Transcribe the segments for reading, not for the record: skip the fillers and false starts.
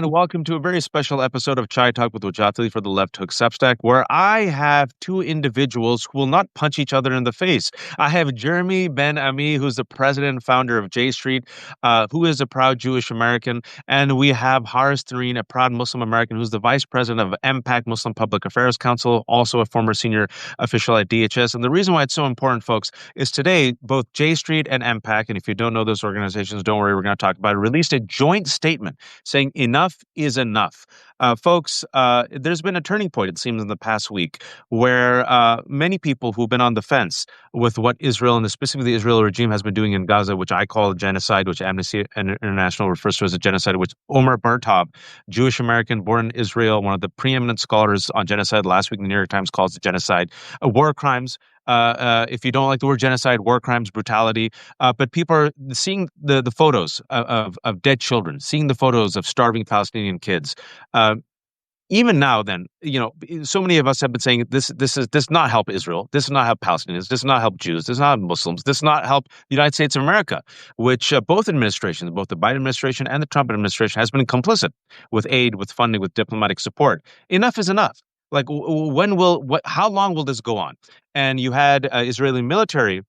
And welcome to a very special episode of Chai Talk with Brutality for the Left Hook Substack, where I have two individuals who will not punch each other in the face. I have Jeremy Ben Ami, who's the president and founder of J Street, who is a proud Jewish American, and we have Haris Tareen, a proud Muslim American, who's the vice president of MPAC, Muslim Public Affairs Council, also a former senior official at DHS. And the reason why it's so important, folks, is today both J Street and MPAC, and if you don't know those organizations, don't worry, we're going to talk about it, released a joint statement saying enough is enough. Folks, there's been a turning point, it seems, in the past week where many people who've been on the fence with what Israel and specifically the Israel regime has been doing in Gaza, which I call genocide, which Amnesty International refers to as a genocide, which Omer Bartov, Jewish American born in Israel, one of the preeminent scholars on genocide last week, the New York Times calls it genocide, war crimes. If you don't like the word genocide, war crimes, brutality, but people are seeing the photos of dead children, seeing the photos of starving Palestinian kids. Even now, then, so many of us have been saying this does not help Israel. This does not help Palestinians. This does not help Jews. This does not help Muslims. This does not help the United States of America, which both administrations, both the Biden administration and the Trump administration, has been complicit with aid, with funding, with diplomatic support. Enough is enough. Like, how long will this go on? And you had Israeli military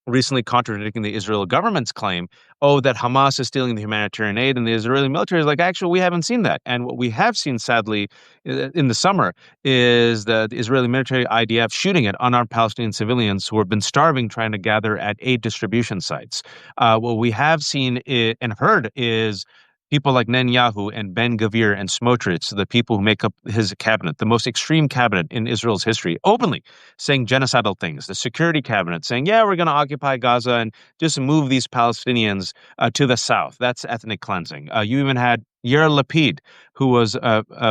recently contradicting the Israel government's claim, that Hamas is stealing the humanitarian aid, and the Israeli military is like, actually, we haven't seen that. And what we have seen, sadly, in the summer is the Israeli military IDF shooting at unarmed Palestinian civilians who have been starving trying to gather at aid distribution sites. What we have seen and heard is people like Netanyahu and Ben Gvir and Smotrich, the people who make up his cabinet, the most extreme cabinet in Israel's history, openly saying genocidal things. The security cabinet saying, yeah, we're going to occupy Gaza and just move these Palestinians to the south. That's ethnic cleansing. You even had Yair Lapid, who was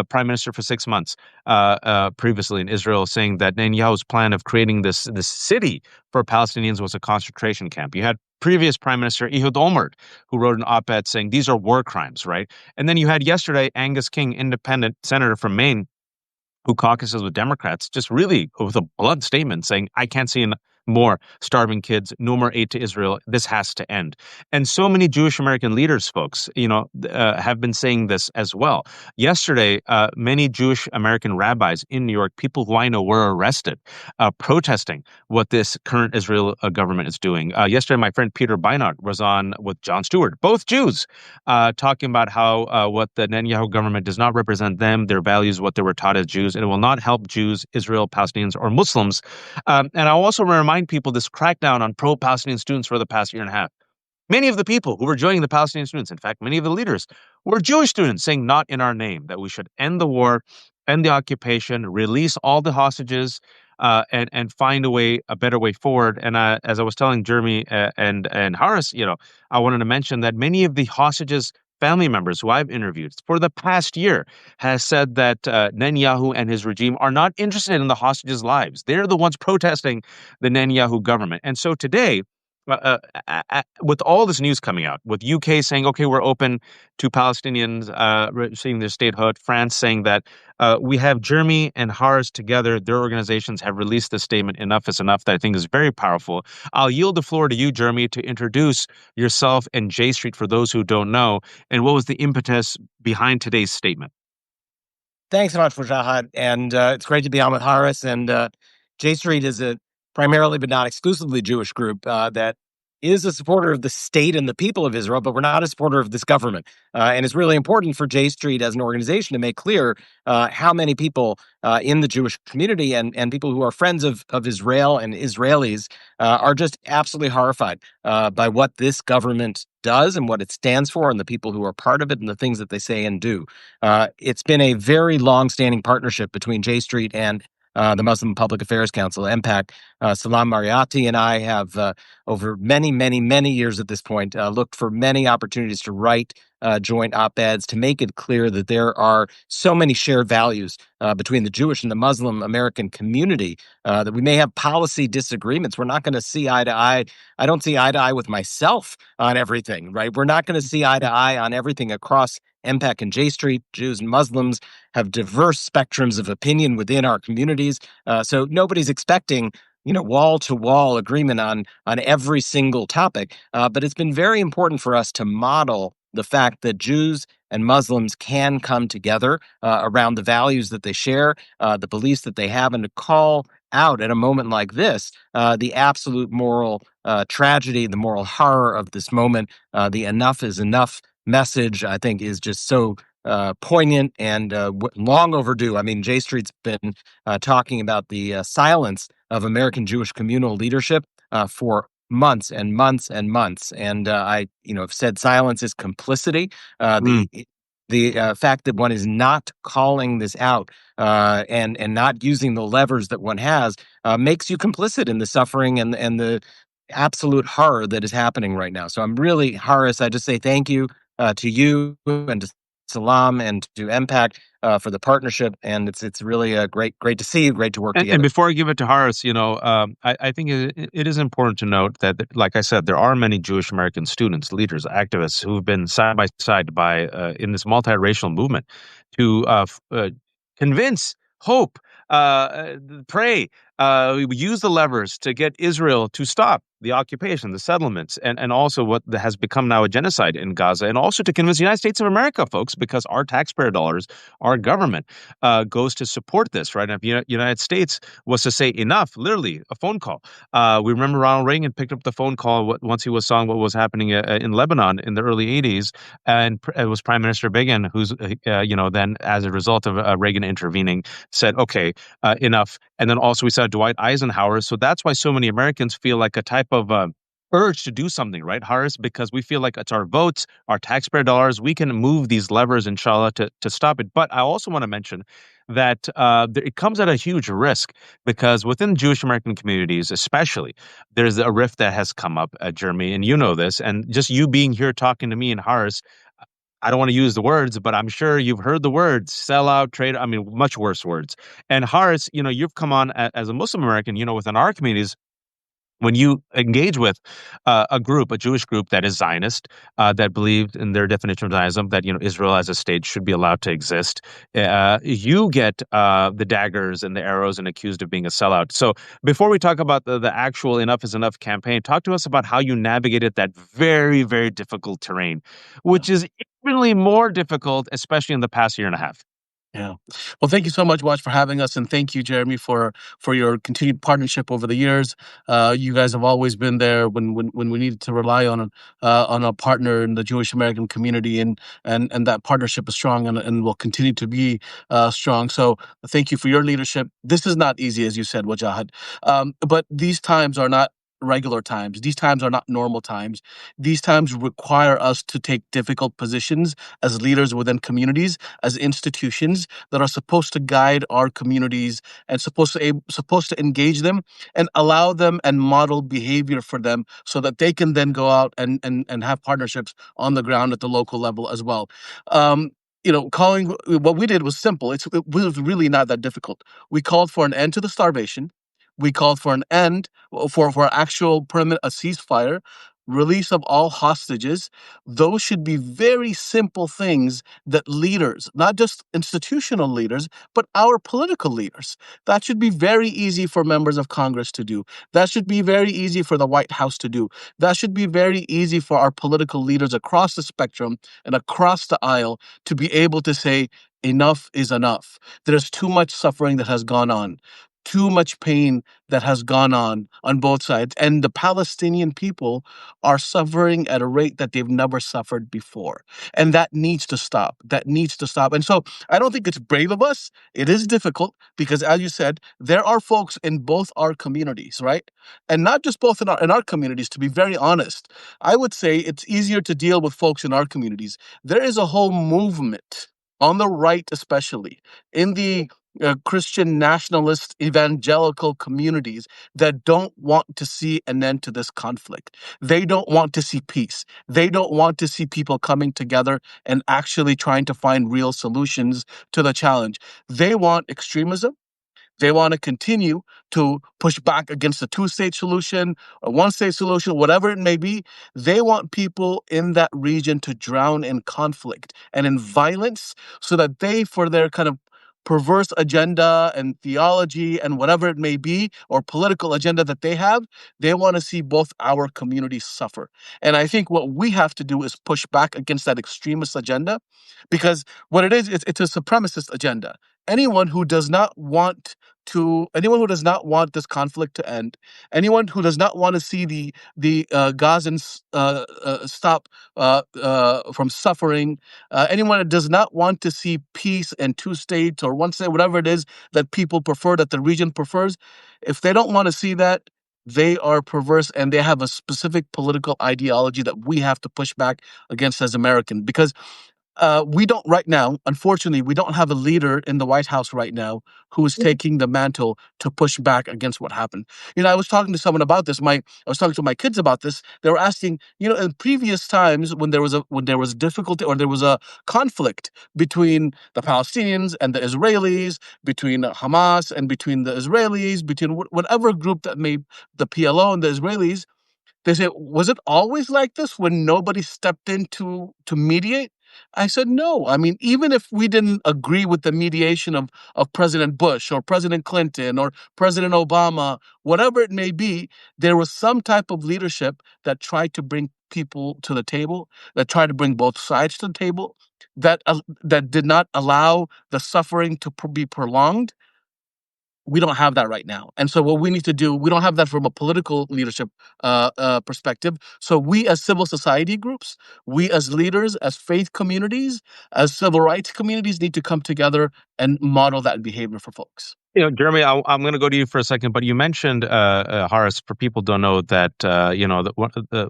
prime minister for 6 months previously in Israel, saying that Netanyahu's plan of creating this city for Palestinians was a concentration camp. You had previous Prime Minister Ehud Olmert, who wrote an op-ed saying these are war crimes, right? And then you had yesterday Angus King, independent senator from Maine, who caucuses with Democrats, just really with a blunt statement saying, I can't see more starving kids, no more aid to Israel. This has to end. And so many Jewish American leaders, folks, have been saying this as well. Yesterday, many Jewish American rabbis in New York, people who I know, were arrested protesting what this current Israel government is doing. Yesterday, my friend Peter Beinart was on with Jon Stewart, both Jews, talking about how what the Netanyahu government does not represent them, their values, what they were taught as Jews, and it will not help Jews, Israel, Palestinians, or Muslims. And I'll also remind people this crackdown on pro-Palestinian students for the past year and a half. Many of the people who were joining the Palestinian students, in fact, many of the leaders, were Jewish students saying not in our name, that we should end the war, end the occupation, release all the hostages, and find a better way forward. And as I was telling Jeremy and Haris, I wanted to mention that many of the hostages family members who I've interviewed for the past year has said that Netanyahu and his regime are not interested in the hostages' lives. They're the ones protesting the Netanyahu government. And so today, with all this news coming out, with UK saying, okay, we're open to Palestinians receiving their statehood, France saying that we have Jeremy and Haris together, their organizations have released this statement, enough is enough, that I think is very powerful. I'll yield the floor to you, Jeremy, to introduce yourself and J Street for those who don't know, and what was the impetus behind today's statement? Thanks so much, Mujahid. And it's great to be on with Haris. And J Street is a primarily but not exclusively Jewish group that is a supporter of the state and the people of Israel, but we're not a supporter of this government. And it's really important for J Street as an organization to make clear how many people in the Jewish community and people who are friends of Israel and Israelis are just absolutely horrified by what this government does and what it stands for and the people who are part of it and the things that they say and do. It's been a very long-standing partnership between J Street and the Muslim Public Affairs Council, MPAC. Salam Mariati and I have, over many, many, many years at this point, looked for many opportunities to write joint op-eds to make it clear that there are so many shared values between the Jewish and the Muslim American community that we may have policy disagreements. We're not going to see eye to eye. I don't see eye to eye with myself on everything, right? We're not going to see eye to eye on everything across MPAC and J Street. Jews and Muslims have diverse spectrums of opinion within our communities. So nobody's expecting wall-to-wall agreement on every single topic. But it's been very important for us to model the fact that Jews and Muslims can come together around the values that they share, the beliefs that they have, and to call out at a moment like this the absolute moral tragedy, the moral horror of this moment. The enough is enough message, I think, is just so poignant and long overdue. I mean, J Street's been talking about the silence of American Jewish communal leadership for months and months and months. And I, have said silence is complicity. Mm. The fact that one is not calling this out and not using the levers that one has makes you complicit in the suffering and the absolute horror that is happening right now. So I'm really, Horace, I just say thank you to you and to Salam and to MPAC for the partnership. And it's really great to see you, great to work And together. before I give it to Horace, I think it is important to note that, like I said, there are many Jewish American students, leaders, activists who've been side by side in this multiracial movement to convince, hope, pray, use the levers to get Israel to stop the occupation, the settlements, and also what has become now a genocide in Gaza, and also to convince the United States of America, folks, because our taxpayer dollars, our government, goes to support this, right? And if the United States was to say enough, literally a phone call. We remember Ronald Reagan picked up the phone call once he was saw what was happening in Lebanon in the early '80s, and it was Prime Minister Begin who's, then as a result of Reagan intervening, said, "Okay, enough." And then also we saw Dwight Eisenhower. So that's why so many Americans feel like a type of urge to do something, right, Harris? Because we feel like it's our votes, our taxpayer dollars. We can move these levers, inshallah, to stop it. But I also want to mention that it comes at a huge risk because within Jewish American communities, especially, there's a rift that has come up, Jeremy, and you know this. And just you being here talking to me and Harris, I don't want to use the words, but I'm sure you've heard the words sellout, trade. I mean, much worse words. And Harris, you've come on as a Muslim American, within our communities when you engage with a group, a Jewish group that is Zionist, that believed in their definition of Zionism that Israel as a state should be allowed to exist, you get the daggers and the arrows and accused of being a sellout. So before we talk about the actual Enough is Enough campaign, talk to us about how you navigated that very, very difficult terrain, which is infinitely more difficult, especially in the past year and a half. Yeah. Well, thank you so much, Watch, for having us, and thank you, Jeremy, for your continued partnership over the years. You guys have always been there when we needed to rely on a partner in the Jewish American community, and that partnership is strong and will continue to be strong. So, thank you for your leadership. This is not easy, as you said, Wajahad, but these times are not regular times. These times are not normal times. These times require us to take difficult positions as leaders within communities, as institutions that are supposed to guide our communities and supposed to engage them and allow them and model behavior for them so that they can then go out and have partnerships on the ground at the local level as well. Calling what we did was simple. It was really not that difficult. We called for an end to the starvation. We called for an end for actual permanent a ceasefire, release of all hostages. Those should be very simple things that leaders, not just institutional leaders, but our political leaders, that should be very easy for members of Congress to do. That should be very easy for the White House to do. That should be very easy for our political leaders across the spectrum and across the aisle to be able to say, enough is enough. There's too much suffering that has gone on. Too much pain that has gone on both sides. And the Palestinian people are suffering at a rate that they've never suffered before. And that needs to stop. That needs to stop. And so I don't think it's brave of us. It is difficult because, as you said, there are folks in both our communities, right? And not just both in our communities, to be very honest. I would say it's easier to deal with folks in our communities. There is a whole movement on the right, especially in the Christian nationalist evangelical communities that don't want to see an end to this conflict. They don't want to see peace. They don't want to see people coming together and actually trying to find real solutions to the challenge. They want extremism. They want to continue to push back against the two-state solution or one-state solution, whatever it may be. They want people in that region to drown in conflict and in violence so that they, for their kind of perverse agenda and theology and whatever it may be, or political agenda that they have, they want to see both our communities suffer. And I think what we have to do is push back against that extremist agenda, because what it is, it's a supremacist agenda. Anyone who does not want this conflict to end, anyone who does not want to see the Gazans stop from suffering, anyone that does not want to see peace and two states or one state, whatever it is that people prefer, that the region prefers, if they don't want to see that, they are perverse and they have a specific political ideology that we have to push back against as Americans. Because we don't right now, unfortunately, we don't have a leader in the White House right now who is taking the mantle to push back against what happened. I was talking to someone about this. I was talking to my kids about this. They were asking, in previous times when there was difficulty or there was a conflict between the Palestinians and the Israelis, between Hamas and between the Israelis, between whatever group that made the PLO and the Israelis, they say, was it always like this when nobody stepped in to mediate? I said, no. I mean, even if we didn't agree with the mediation of President Bush or President Clinton or President Obama, whatever it may be, there was some type of leadership that tried to bring people to the table, that tried to bring both sides to the table, that did not allow the suffering to be prolonged. We don't have that right now. And so what we need to do, we don't have that from a political leadership perspective. So we as civil society groups, we as leaders, as faith communities, as civil rights communities need to come together and model that behavior for folks. Jeremy, I'm going to go to you for a second, but you mentioned, Horace, for people who don't know that,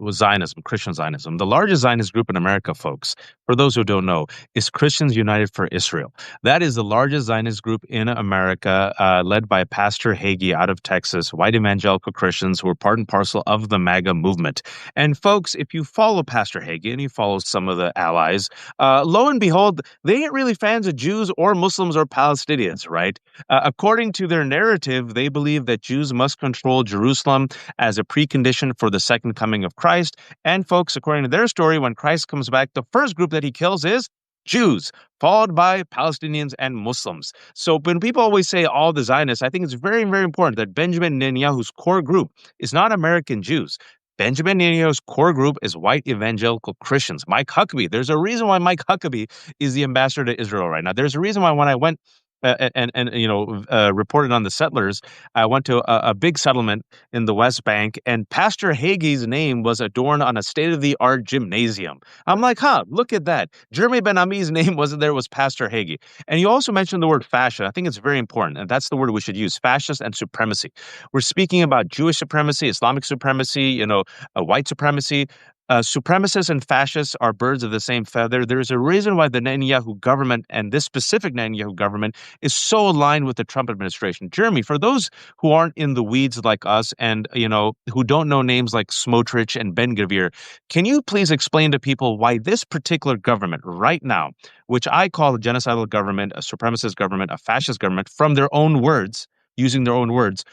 was Zionism, Christian Zionism. The largest Zionist group in America, folks, for those who don't know, is Christians United for Israel. That is the largest Zionist group in America, led by Pastor Hagee out of Texas, white evangelical Christians who are part and parcel of the MAGA movement. And folks, if you follow Pastor Hagee and you follow some of the allies, lo and behold, they ain't really fans of Jews or Muslims or Palestinians, right? According to their narrative, they believe that Jews must control Jerusalem as a precondition for the second coming of Christ. And folks, according to their story, when Christ comes back, the first group that he kills is Jews, followed by Palestinians and Muslims. So when people always say all the Zionists, I think it's very, very important that Benjamin Netanyahu's core group is not American Jews. Benjamin Netanyahu's core group is white evangelical Christians. Mike Huckabee, there's a reason why Mike Huckabee is the ambassador to Israel right now. There's a reason why when I went reported on the settlers, I went to a big settlement in the West Bank, and Pastor Hagee's name was adorned on a state-of-the-art gymnasium. I'm like, look at that. Jeremy Ben-Ami's name wasn't there, it was Pastor Hagee. And you also mentioned the word fascist. I think it's very important, and that's the word we should use, fascist and supremacy. We're speaking about Jewish supremacy, Islamic supremacy, white supremacy. Supremacists and fascists are birds of the same feather. There's a reason why the Netanyahu government and this specific Netanyahu government is so aligned with the Trump administration. Jeremy, for those who aren't in the weeds like us and, who don't know names like Smotrich and Ben-Gvir, can you please explain to people why this particular government right now, which I call a genocidal government, a supremacist government, a fascist government, from their own words, using their own words,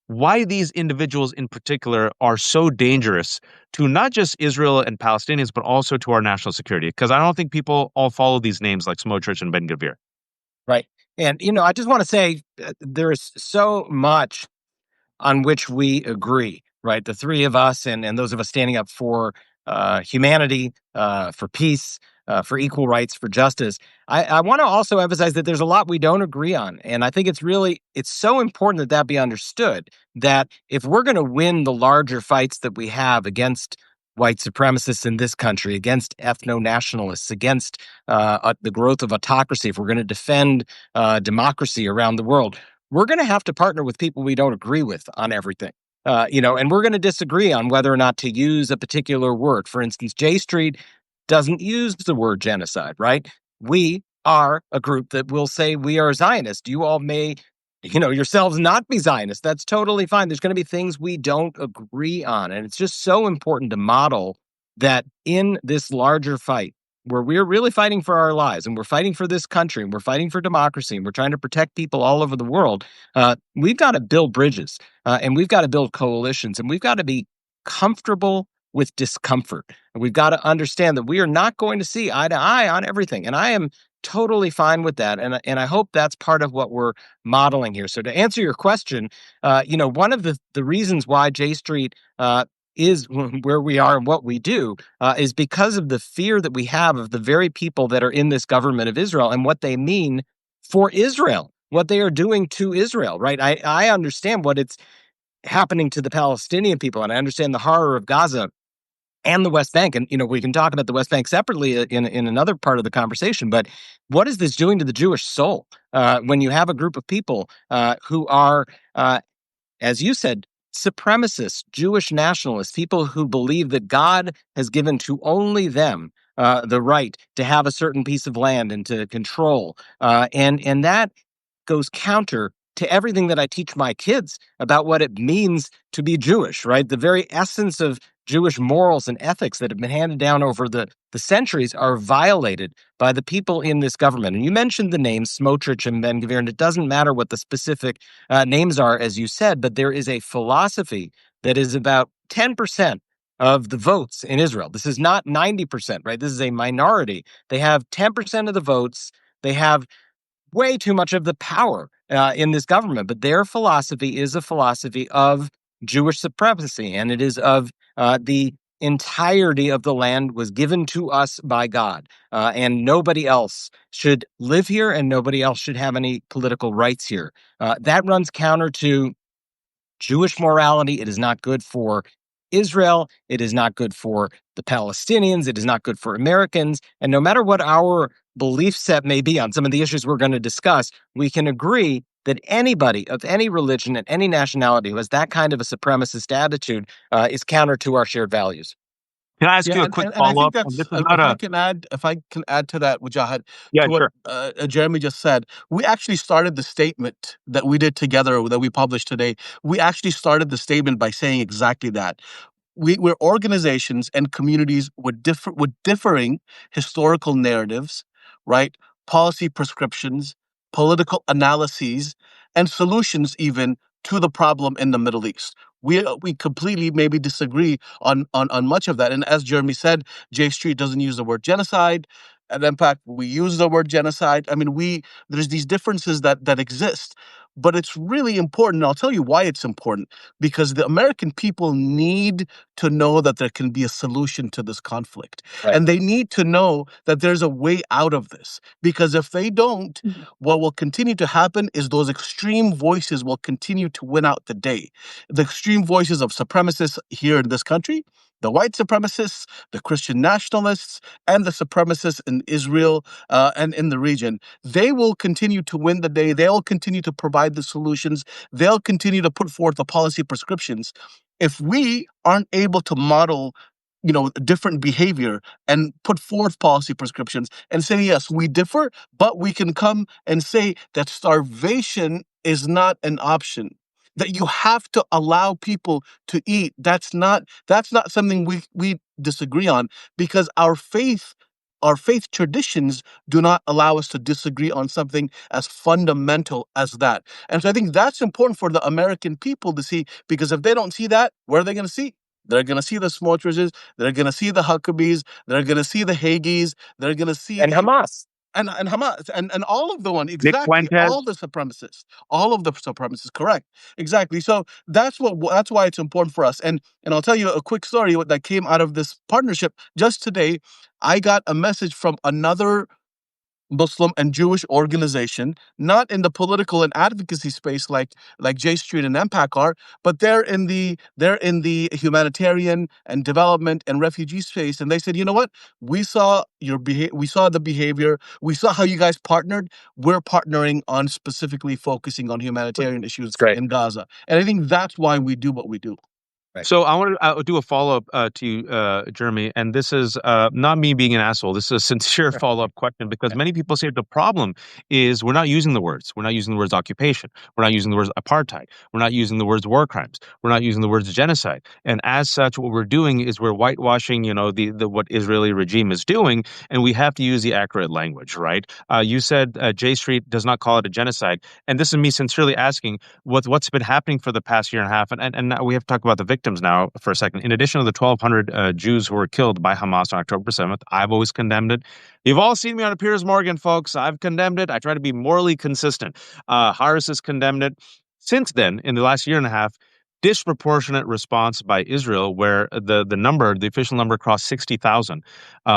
why these individuals in particular are so dangerous to not just Israel and Palestinians, but also to our national security? Because I don't think people all follow these names like Smotrich and Ben-Gvir. Right. And, I just want to say there is so much on which we agree, right? The three of us and those of us standing up for humanity, for peace, for equal rights, for justice. I want to also emphasize that there's a lot we don't agree on. And I think it's so important that that be understood, that if we're going to win the larger fights that we have against white supremacists in this country, against ethno-nationalists, against the growth of autocracy, if we're going to defend democracy around the world, we're going to have to partner with people we don't agree with on everything. And we're going to disagree on whether or not to use a particular word. For instance, J Street doesn't use the word genocide, right? We are a group that will say we are Zionist. You all may, yourselves not be Zionist. That's totally fine. There's going to be things we don't agree on. And it's just so important to model that in this larger fight, where we're really fighting for our lives and we're fighting for this country and we're fighting for democracy and we're trying to protect people all over the world, we've got to build bridges and we've got to build coalitions and we've got to be comfortable with discomfort. And we've got to understand that we are not going to see eye to eye on everything. And I am totally fine with that, and I hope that's part of what we're modeling here. So to answer your question, one of the reasons why J Street is where we are and what we do is because of the fear that we have of the very people that are in this government of Israel and what they mean for Israel, what they are doing to Israel, right? I understand what it's happening to the Palestinian people, and I understand the horror of Gaza and the West Bank. And, we can talk about the West Bank separately in another part of the conversation. But what is this doing to the Jewish soul when you have a group of people who are, as you said, supremacists, Jewish nationalists, people who believe that God has given to only them the right to have a certain piece of land and to control. And that goes counter to everything that I teach my kids about what it means to be Jewish, right? The very essence of Jewish morals and ethics that have been handed down over the centuries are violated by the people in this government. And you mentioned the names Smotrich and Ben-Gvir, and it doesn't matter what the specific names are, as you said, but there is a philosophy that is about 10% of the votes in Israel. This is not 90%, right? This is a minority. They have 10% of the votes. They have way too much of the power in this government, but their philosophy is a philosophy of Jewish supremacy, and it is of the entirety of the land was given to us by God, and nobody else should live here, and nobody else should have any political rights here. That runs counter to Jewish morality. It is not good for Israel. It is not good for the Palestinians. It is not good for Americans. And no matter what our belief set may be on some of the issues we're going to discuss, we can agree that anybody of any religion and any nationality who has that kind of a supremacist attitude is counter to our shared values. Can I ask you Yeah, a quick and I think follow-up? that's This is not a if I can add to that, Wajahat, Yeah, to what sure. Jeremy just said. We actually started the statement that we did together that we published today. We actually started the statement by saying exactly that. We're organizations and communities with differing historical narratives, right? Policy prescriptions, political analyses, and solutions even to the problem in the Middle East. We completely maybe disagree on much of that. And as Jeremy said, J Street doesn't use the word genocide. At MPAC, we use the word genocide. I mean, there's these differences that exist, but it's really important. And I'll tell you why it's important, because the American people need to know that there can be a solution to this conflict. Right. And they need to know that there's a way out of this. Because if they don't, what will continue to happen is those extreme voices will continue to win out the day. The extreme voices of supremacists here in this country, the white supremacists, the Christian nationalists, and the supremacists in Israel and in the region, they will continue to win the day. They'll continue to provide the solutions. They'll continue to put forth the policy prescriptions. If we aren't able to model different behavior and put forth policy prescriptions and say, yes, we differ, but we can come and say that starvation is not an option, that you have to allow people to eat. That's not something we disagree on, because our faith traditions do not allow us to disagree on something as fundamental as that. And so I think that's important for the American people to see, because if they don't see that, where are they going to see? They're going to see the Smotriches, they're going to see the Huckabees, they're going to see the Hagees, they're going to see And Hamas. and Hamas and all of the one, Nick exactly, Fuentes. all of the supremacists, correct, exactly. So that's why it's important for us. And I'll tell you a quick story that came out of this partnership. Just today, I got a message from another Muslim and Jewish organization, not in the political and advocacy space like J Street and MPAC are, but they're in the humanitarian and development and refugee space. And they said, you know what? We saw we saw the behavior, we saw how you guys partnered. We're partnering on specifically focusing on humanitarian issues in Gaza. And I think that's why we do what we do. Right. So I want to do a follow-up to you, Jeremy, and this is not me being an asshole. This is a sincere follow-up question, because many people say the problem is we're not using the words. We're not using the words occupation. We're not using the words apartheid. We're not using the words war crimes. We're not using the words genocide. And as such, what we're doing is we're whitewashing, the what Israeli regime is doing, and we have to use the accurate language, right? You said J Street does not call it a genocide, and this is me sincerely asking what's been happening for the past year and a half, and now we have to talk about the victims. victims now for a second. In addition to the 1,200 Jews who were killed by Hamas on October 7th, I've always condemned it. You've all seen me on Piers Morgan, folks. I've condemned it. I try to be morally consistent. Harris has condemned it. Since then, in the last year and a half, disproportionate response by Israel, where the official number crossed 60,000,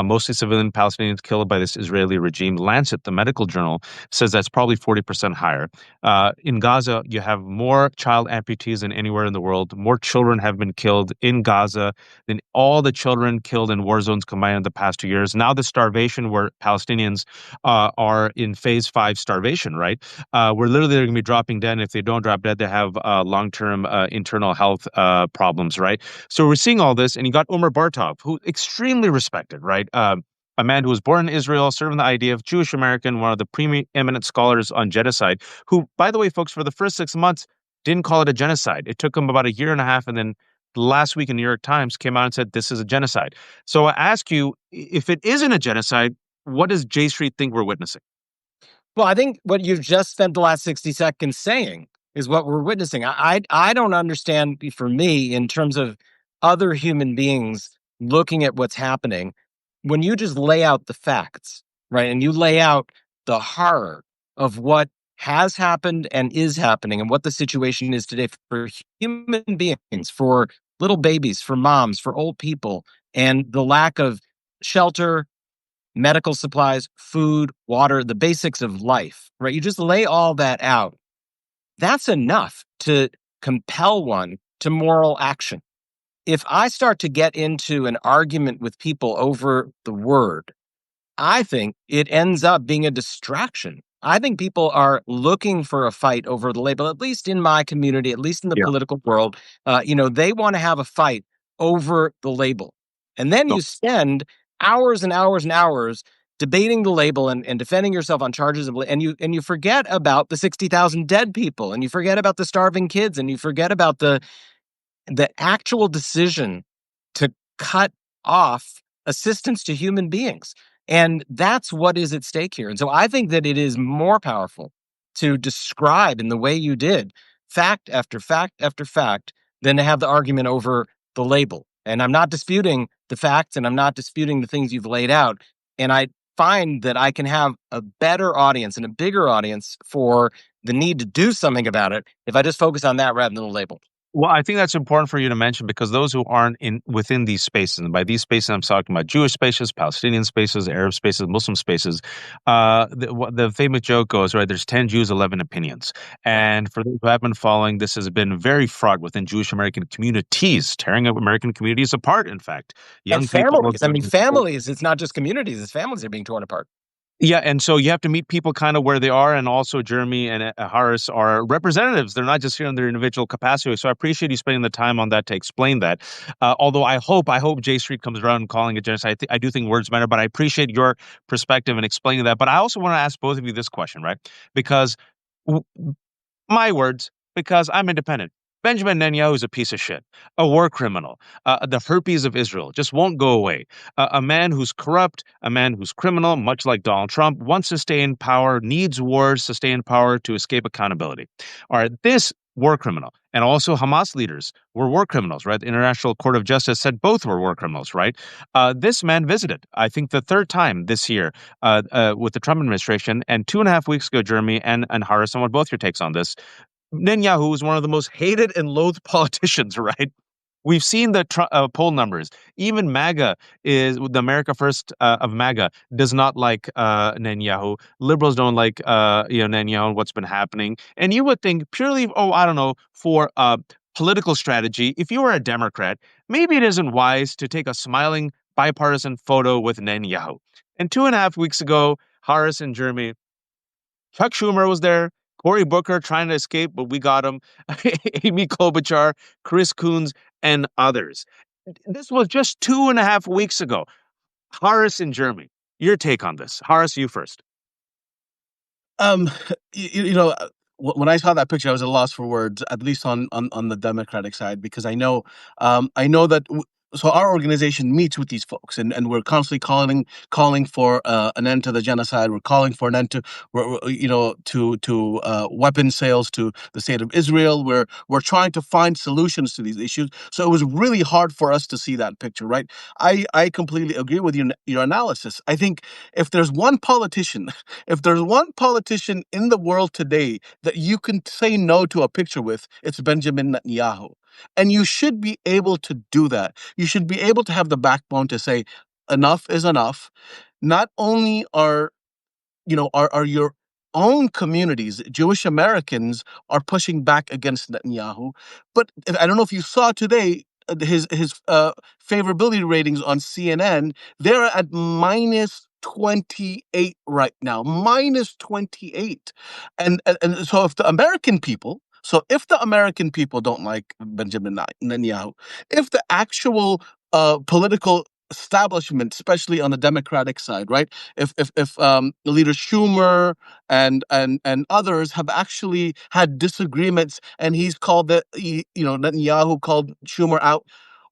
mostly civilian Palestinians killed by this Israeli regime. Lancet, the medical journal, says that's probably 40% higher. In Gaza, you have more child amputees than anywhere in the world. More children have been killed in Gaza than all the children killed in war zones combined in the past 2 years. Now the starvation, where Palestinians are in phase 5 starvation, right? Where literally they're going to be dropping dead. And if they don't drop dead, they have long-term internal health problems, right? So we're seeing all this, and you got Umar Bartov, who extremely respected, right? A man who was born in Israel, serving the idea of Jewish American, one of the preeminent scholars on genocide, who, by the way, folks, for the first 6 months, didn't call it a genocide. It took him about a year and a half, and then last week in New York Times came out and said this is a genocide. So I ask you, if it isn't a genocide, what does J Street think we're witnessing? Well, I think what you've just spent the last 60 seconds saying is what we're witnessing. I don't understand, for me, in terms of other human beings looking at what's happening, when you just lay out the facts, right? And you lay out the horror of what has happened and is happening and what the situation is today for human beings, for little babies, for moms, for old people, and the lack of shelter, medical supplies, food, water, the basics of life, right? You just lay all that out. That's enough to compel one to moral action. If I start to get into an argument with people over the word, I think it ends up being a distraction. I think people are looking for a fight over the label, at least in my community, at least in the Yeah. political world. They want to have a fight over the label. And then you spend hours and hours and hours debating the label and defending yourself on charges of, and you forget about the 60,000 dead people, and you forget about the starving kids, and you forget about the actual decision to cut off assistance to human beings. And that's what is at stake here. And so I think that it is more powerful to describe in the way you did fact after fact after fact than to have the argument over the label. And I'm not disputing the facts, and I'm not disputing the things you've laid out. And I find that I can have a better audience and a bigger audience for the need to do something about it if I just focus on that rather than the label. Well, I think that's important for you to mention, because those who aren't within these spaces, and by these spaces I'm talking about Jewish spaces, Palestinian spaces, Arab spaces, Muslim spaces. The famous joke goes, right, there's 10 Jews, 11 opinions. And for those who have been following, this has been very fraught within Jewish American communities, tearing up American communities apart, in fact. And Young people. families. I mean, families. It's not just communities. It's families that are being torn apart. Yeah, and so you have to meet people kind of where they are, and also Jeremy and Harris are representatives. They're not just here in their individual capacity. So I appreciate you spending the time on that to explain that. Although I hope J Street comes around and calling it genocide. I do think words matter, but I appreciate your perspective in explaining that. But I also want to ask both of you this question, right? Because w- my words, because I'm independent. Benjamin Netanyahu is a piece of shit, a war criminal, the herpes of Israel, just won't go away. A man who's corrupt, a man who's criminal, much like Donald Trump, wants to stay in power, needs wars to stay in power to escape accountability. All right, this war criminal, and also Hamas leaders were war criminals, right? The International Court of Justice said both were war criminals, right? This man visited, I think, the third time this year with the Trump administration, and 2.5 weeks ago, Jeremy and Harris, I want both your takes on this. Netanyahu is one of the most hated and loathed politicians, right? We've seen the poll numbers. Even MAGA the America First of MAGA does not like Netanyahu. Liberals don't like Netanyahu and what's been happening. And you would think purely, I don't know, for political strategy, if you were a Democrat, maybe it isn't wise to take a smiling bipartisan photo with Netanyahu. And 2.5 weeks ago, Harris and Jeremy, Chuck Schumer was there. Cory Booker trying to escape, but we got him. Amy Klobuchar, Chris Coons, and others. This was just 2.5 weeks ago. Harris and Jeremy, your take on this. Harris, you first. Um, when I saw that picture, I was at a loss for words, at least on the Democratic side, because I know that so our organization meets with these folks, and we're constantly calling for an end to the genocide. We're calling for an end to weapon sales to the state of Israel. We're trying to find solutions to these issues. So it was really hard for us to see that picture, right? I completely agree with your analysis. I think if there's one politician, if there's one politician in the world today that you can say no to a picture with, it's Benjamin Netanyahu. And you should be able to do that. You should be able to have the backbone to say, enough is enough. Not only are your own communities, Jewish Americans, are pushing back against Netanyahu, but I don't know if you saw today his favorability ratings on CNN. They're at minus 28 right now, minus 28, and so if the American people don't like Benjamin Netanyahu, if the actual political establishment, especially on the Democratic side, right? If Leader Schumer and others have actually had disagreements, and Netanyahu called Schumer out,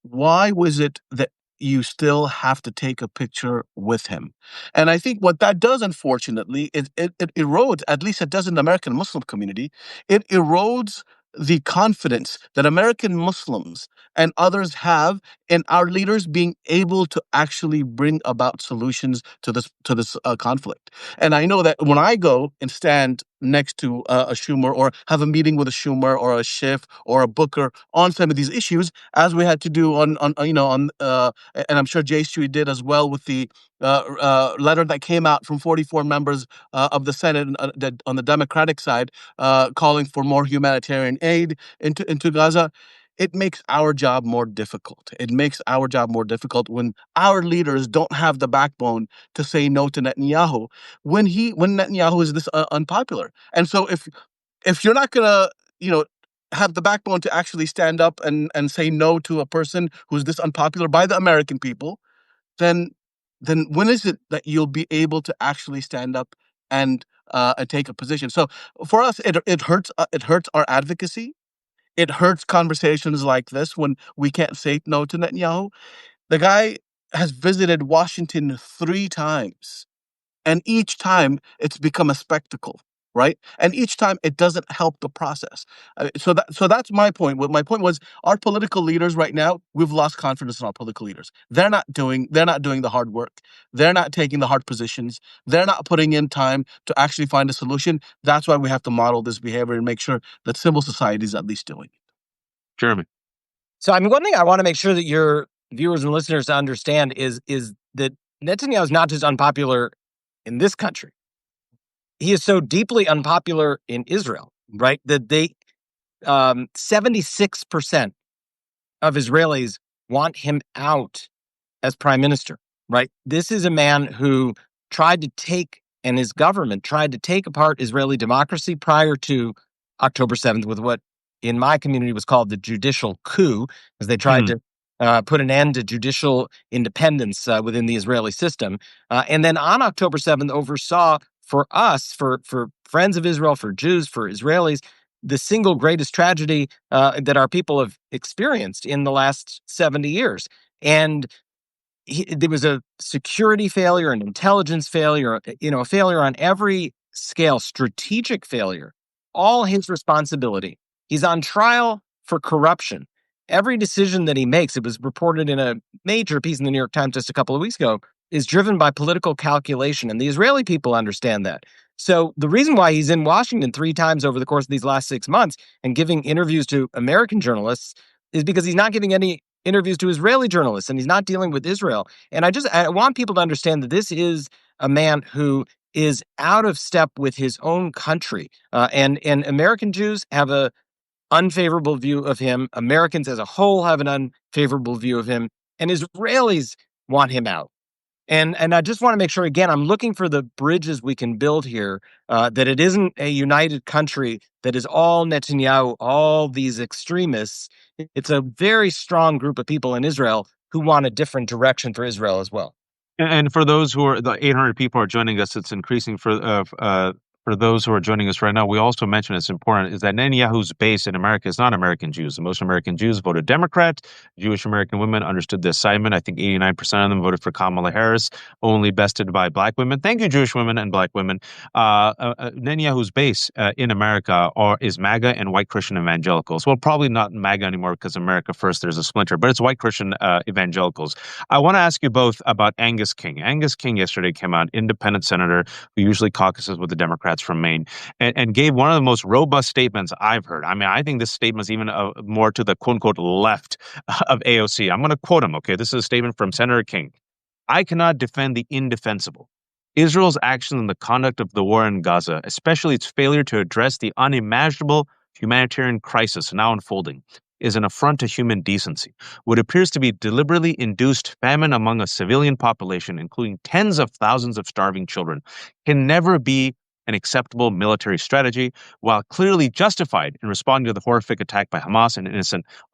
why was it that you still have to take a picture with him? And I think what that does, unfortunately, it erodes, at least it does in the American Muslim community, it erodes the confidence that American Muslims and others have in our leaders being able to actually bring about solutions to this conflict. And I know that when I go and stand next to a Schumer, or have a meeting with a Schumer or a Schiff or a Booker on some of these issues, as we had to do and I'm sure J Street did as well, with the letter that came out from 44 members of the Senate on the Democratic side, calling for more humanitarian aid into Gaza. It makes our job more difficult. It makes our job more difficult when our leaders don't have the backbone to say no to Netanyahu when Netanyahu is this unpopular. And so if you're not gonna, have the backbone to actually stand up and say no to a person who's this unpopular by the American people, then when is it that you'll be able to actually stand up and take a position? So for us, it hurts our advocacy. It hurts conversations like this when we can't say no to Netanyahu. The guy has visited Washington 3 times, and each time it's become a spectacle, right? And each time it doesn't help the process. So that's my point. What my point was, our political leaders right now, we've lost confidence in our political leaders. They're not doing the hard work. They're not taking the hard positions. They're not putting in time to actually find a solution. That's why we have to model this behavior and make sure that civil society is at least doing it. Jeremy. So, I mean, one thing I want to make sure that your viewers and listeners understand is that Netanyahu is not just unpopular in this country. He is so deeply unpopular in Israel, right? That 76% of Israelis want him out as prime minister, right? This is a man who and his government tried to take apart Israeli democracy prior to October 7th with what in my community was called the judicial coup, as they tried to put an end to judicial independence within the Israeli system. And then on October 7th oversaw for us, for friends of Israel, for Jews, for Israelis, the single greatest tragedy that our people have experienced in the last 70 years. And there was a security failure, an intelligence failure, a failure on every scale, strategic failure, all his responsibility. He's on trial for corruption. Every decision that he makes, it was reported in a major piece in the New York Times just a couple of weeks ago, is driven by political calculation. And the Israeli people understand that. So the reason why he's in Washington 3 times over the course of these last 6 months and giving interviews to American journalists is because he's not giving any interviews to Israeli journalists, and he's not dealing with Israel. And I want people to understand that this is a man who is out of step with his own country. And American Jews have a unfavorable view of him. Americans as a whole have an unfavorable view of him. And Israelis want him out. And I just want to make sure, again, I'm looking for the bridges we can build here, that it isn't a united country that is all Netanyahu, all these extremists. It's a very strong group of people in Israel who want a different direction for Israel as well. And for those the 800 people are joining us, it's increasing for for those who are joining us right now, we also mentioned it's important is that Netanyahu's base in America is not American Jews. Most American Jews voted Democrat. Jewish American women understood the assignment. I think 89% of them voted for Kamala Harris, only bested by black women. Thank you, Jewish women and black women. Netanyahu's base in America is MAGA and white Christian evangelicals. Well, probably not MAGA anymore because America First, there's a splinter, but it's white Christian evangelicals. I want to ask you both about Angus King. Angus King yesterday came out, independent senator who usually caucuses with the Democrats from Maine, and gave one of the most robust statements I've heard. I mean, I think this statement is even more to the quote-unquote left of AOC. I'm going to quote him, okay? This is a statement from Senator King. I cannot defend the indefensible. Israel's actions in the conduct of the war in Gaza, especially its failure to address the unimaginable humanitarian crisis now unfolding, is an affront to human decency. What appears to be deliberately induced famine among a civilian population, including tens of thousands of starving children, can never be an acceptable military strategy, while clearly justified in responding to the horrific attack by Hamas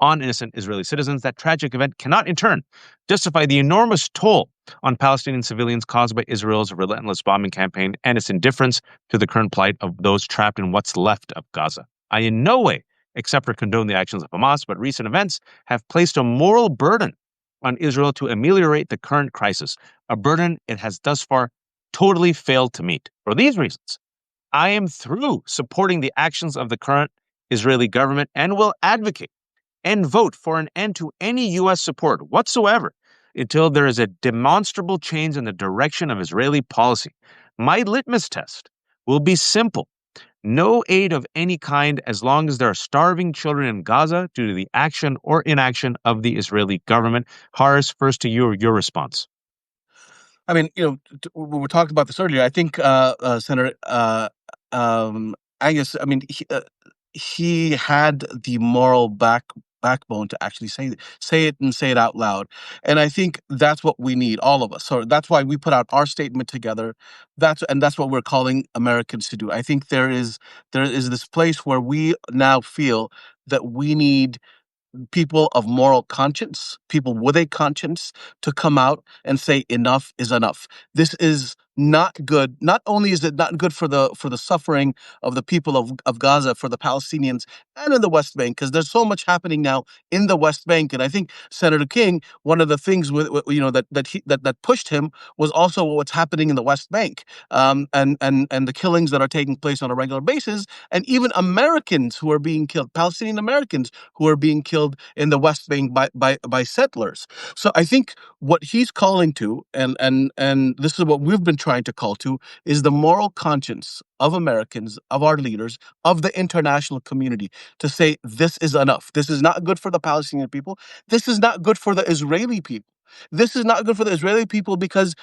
on innocent Israeli citizens. That tragic event cannot, in turn, justify the enormous toll on Palestinian civilians caused by Israel's relentless bombing campaign and its indifference to the current plight of those trapped in what's left of Gaza. I in no way accept or condone the actions of Hamas, but recent events have placed a moral burden on Israel to ameliorate the current crisis, a burden it has thus far totally failed to meet. For these reasons, I am through supporting the actions of the current Israeli government and will advocate and vote for an end to any U.S. support whatsoever until there is a demonstrable change in the direction of Israeli policy. My litmus test will be simple. No aid of any kind as long as there are starving children in Gaza due to the action or inaction of the Israeli government. Haris, first to you, your response. I mean, we talked about this earlier. I think Senator Angus. I mean, he had the moral backbone to actually say it and say it out loud. And I think that's what we need, all of us. So that's why we put out our statement together. That's what we're calling Americans to do. I think there is this place where we now feel that we need people of moral conscience, people with a conscience, to come out and say enough is enough. This is not good. Not only is it not good for the suffering of the people of Gaza, for the Palestinians, and in the West Bank, because there's so much happening now in the West Bank. And I think Senator King, one of the things that pushed him was also what's happening in the West Bank, and the killings that are taking place on a regular basis, and even Americans who are being killed, Palestinian Americans who are being killed in the West Bank by settlers. So I think what he's calling to, and this is what we've been trying to call to, is the moral conscience of Americans, of our leaders, of the international community, to say this is enough. This is not good for the Palestinian people. This is not good for the Israeli people. This is not good for the Israeli people because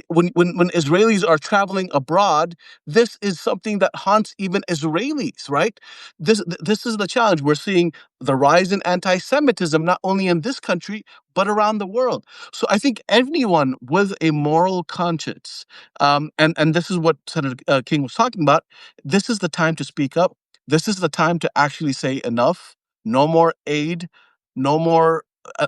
when Israelis are traveling abroad, this is something that haunts even Israelis, right? This is the challenge. We're seeing the rise in anti-Semitism, not only in this country, but around the world. So I think anyone with a moral conscience, and this is what Senator King was talking about, this is the time to speak up. This is the time to actually say enough, no more aid, no more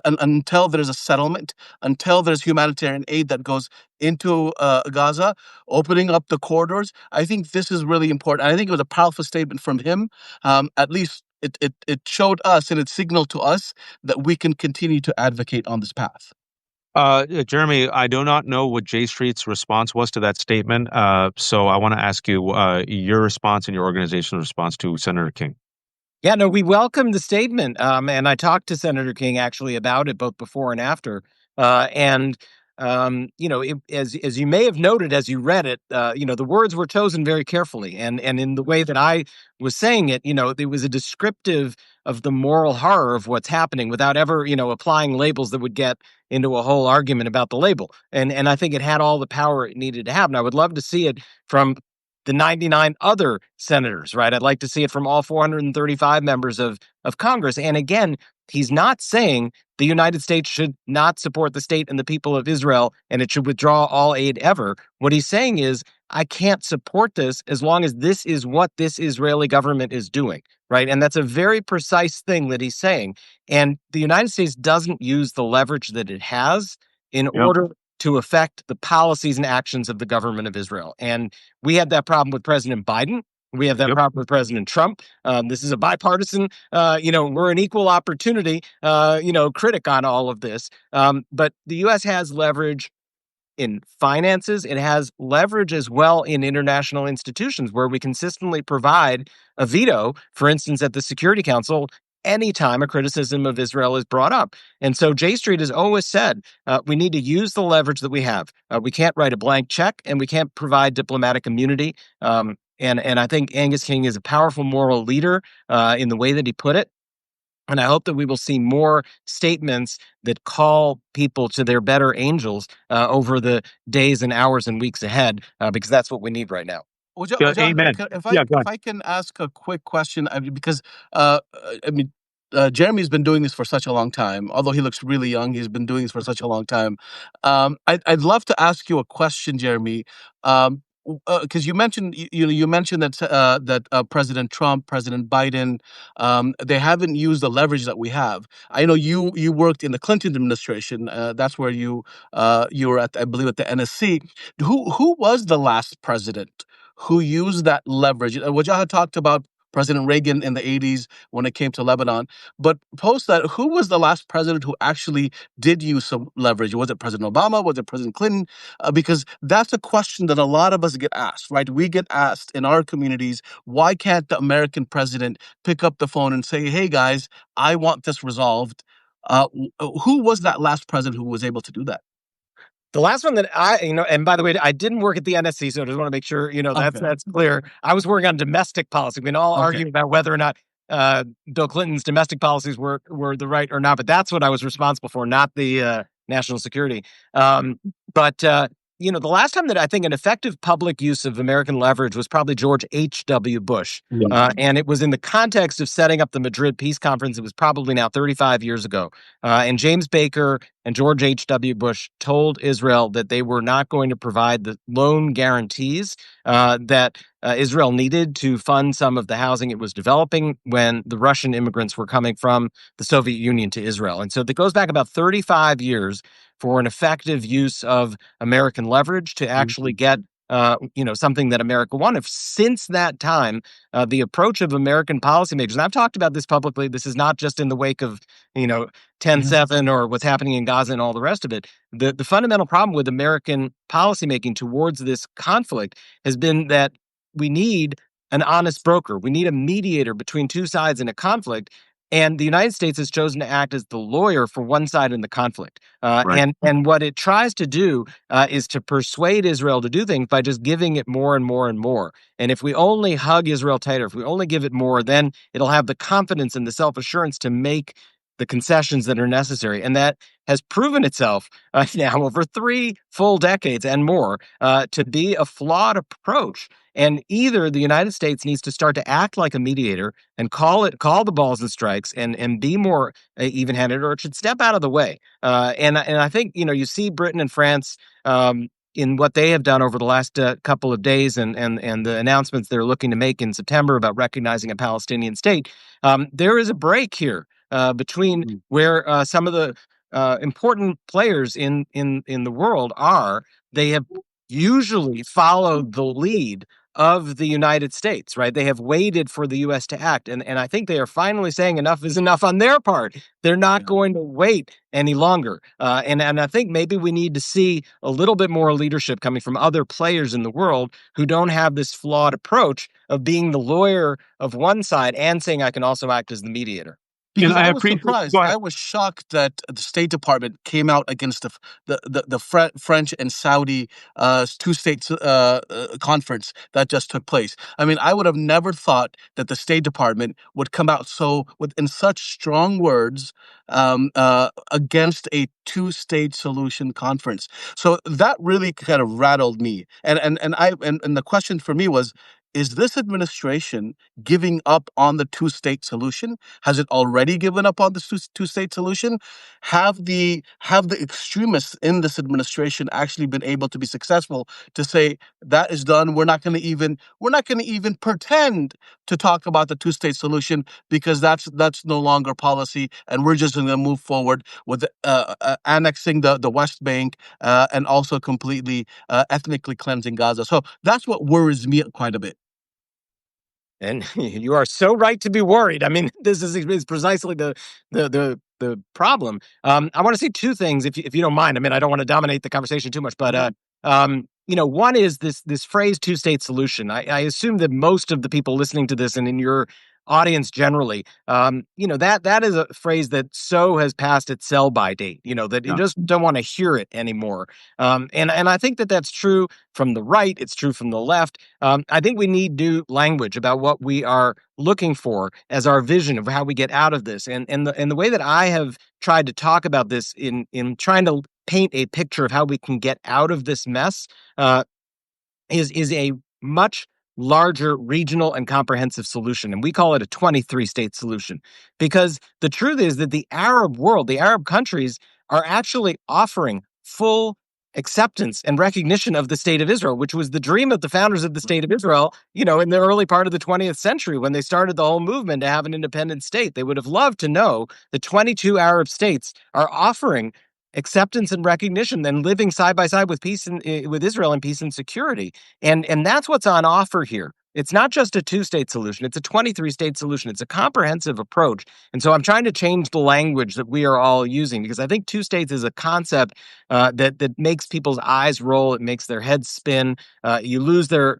until there's a settlement, until there's humanitarian aid that goes into Gaza, opening up the corridors. I think this is really important. I think it was a powerful statement from him. At least it showed us and it signaled to us that we can continue to advocate on this path. Jeremy, I do not know what J Street's response was to that statement. So I want to ask you your response and your organization's response to Senator King. Yeah, no, we welcome the statement. And I talked to Senator King actually about it both before and after. As you may have noted as you read it, the words were chosen very carefully. And in the way that I was saying it, it was a descriptive of the moral horror of what's happening without ever, applying labels that would get into a whole argument about the label. And I think it had all the power it needed to have. And I would love to see it from the 99 other senators, right? I'd like to see it from all 435 members of Congress. And again, he's not saying the United States should not support the state and the people of Israel and it should withdraw all aid ever. What he's saying is, I can't support this as long as this is what this Israeli government is doing, right? And that's a very precise thing that he's saying. And the United States doesn't use the leverage that it has in order to affect the policies and actions of the government of Israel. And we had that problem with President Biden. We have that problem with President Trump. This is a bipartisan, we're an equal opportunity, critic on all of this. But the U.S. has leverage in finances. It has leverage as well in international institutions where we consistently provide a veto, for instance, at the Security Council, anytime a criticism of Israel is brought up. And so J Street has always said we need to use the leverage that we have. We can't write a blank check and we can't provide diplomatic immunity. And I think Angus King is a powerful moral leader in the way that he put it. And I hope that we will see more statements that call people to their better angels over the days and hours and weeks ahead, because that's what we need right now. Amen. If I can ask a quick question, because Jeremy's been doing this for such a long time. Although he looks really young, he's been doing this for such a long time. I'd love to ask you a question, Jeremy. Because you mentioned that President Trump, President Biden, they haven't used the leverage that we have. I know you worked in the Clinton administration. That's where you were at, I believe, at the NSC. Who was the last president who used that leverage? Wajaha talked about President Reagan in the 80s when it came to Lebanon. But post that, who was the last president who actually did use some leverage? Was it President Obama? Was it President Clinton? Because that's a question that a lot of us get asked, right? We get asked in our communities, why can't the American president pick up the phone and say, hey, guys, I want this resolved? Who was that last president who was able to do that? The last one that and by the way, I didn't work at the NSC, so I just want to make sure, that's clear. I was working on domestic policy. We can all argue about whether or not Bill Clinton's domestic policies were the right or not, but that's what I was responsible for, not the national security. But the last time that I think an effective public use of American leverage was probably George H.W. Bush. And it was in the context of setting up the Madrid Peace Conference. It was probably now 35 years ago. And James Baker and George H.W. Bush told Israel that they were not going to provide the loan guarantees that Israel needed to fund some of the housing it was developing when the Russian immigrants were coming from the Soviet Union to Israel. And so that goes back about 35 years for an effective use of American leverage to actually get something that America wanted. Since that time, the approach of American policymakers, and I've talked about this publicly, this is not just in the wake of 10/7 or what's happening in Gaza and all the rest of it. The fundamental problem with American policymaking towards this conflict has been that we need an honest broker. We need a mediator between two sides in a conflict. And the United States has chosen to act as the lawyer for one side in the conflict. And what it tries to do is to persuade Israel to do things by just giving it more and more and more. And if we only hug Israel tighter, if we only give it more, then it'll have the confidence and the self-assurance to make the concessions that are necessary. And that has proven itself now over 3 full decades and more to be a flawed approach. And either the United States needs to start to act like a mediator and call the balls and strikes and be more even-handed, or it should step out of the way. And I think, you see Britain and France in what they have done over the last couple of days and the announcements they're looking to make in September about recognizing a Palestinian state. There is a break here between where some of the important players in the world are. They have usually followed the lead of the United States, right? They have waited for the U.S. to act. And I think they are finally saying enough is enough on their part. They're not going to wait any longer. And I think maybe we need to see a little bit more leadership coming from other players in the world who don't have this flawed approach of being the lawyer of one side and saying I can also act as the mediator. Because I was surprised. I was shocked that the State Department came out against the French and Saudi two-state conference that just took place. I mean, I would have never thought that the State Department would come out in such strong words against a two-state solution conference. So that really kind of rattled me. And the question for me was, is this administration giving up on the two-state solution? Has it already given up on the two-state solution? Have the extremists in this administration actually been able to be successful to say that is done? We're not going to even pretend to talk about the two-state solution because that's no longer policy, and we're just going to move forward with annexing the West Bank and also completely ethnically cleansing Gaza. So that's what worries me quite a bit. And you are so right to be worried. I mean, this is precisely the problem. I want to say two things, if you don't mind. I mean, I don't want to dominate the conversation too much, but one is this phrase "two-state solution." I assume that most of the people listening to this and in your audience generally, that is a phrase that so has passed its sell-by date. That you Yeah. just don't want to hear it anymore. And I think that that's true from the right. It's true from the left. I think we need new language about what we are looking for as our vision of how we get out of this. And the way that I have tried to talk about this in trying to paint a picture of how we can get out of this mess uh, is a much larger regional and comprehensive solution. And we call it a 23-state solution. Because the truth is that the Arab world, the Arab countries, are actually offering full acceptance and recognition of the state of Israel, which was the dream of the founders of the state of Israel, in the early part of the 20th century when they started the whole movement to have an independent state. They would have loved to know that 22 Arab states are offering acceptance and recognition and living side by side with with Israel in peace and security. And that's what's on offer here. It's not just a two-state solution. It's a 23-state solution. It's a comprehensive approach. And so I'm trying to change the language that we are all using because I think two states is a concept that makes people's eyes roll. It makes their heads spin. You lose their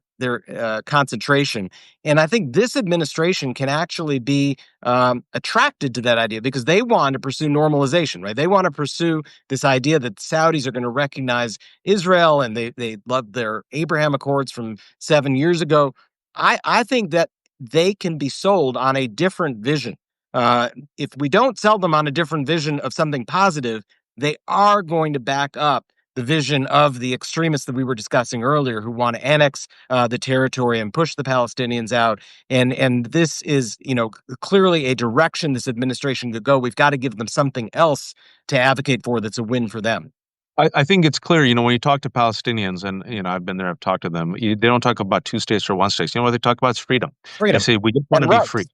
concentration. And I think this administration can actually be attracted to that idea because they want to pursue normalization, right? They want to pursue this idea that the Saudis are going to recognize Israel and they love their Abraham Accords from 7 years ago. I think that they can be sold on a different vision. If we don't sell them on a different vision of something positive, they are going to back up the vision of the extremists that we were discussing earlier who want to annex the territory and push the Palestinians out. And this is, clearly a direction this administration could go. We've got to give them something else to advocate for that's a win for them. I think it's clear, when you talk to Palestinians, and I've been there, I've talked to them. They don't talk about two states or one state. You know what they talk about? It's freedom. They Freedom say we just want and to be rights. free.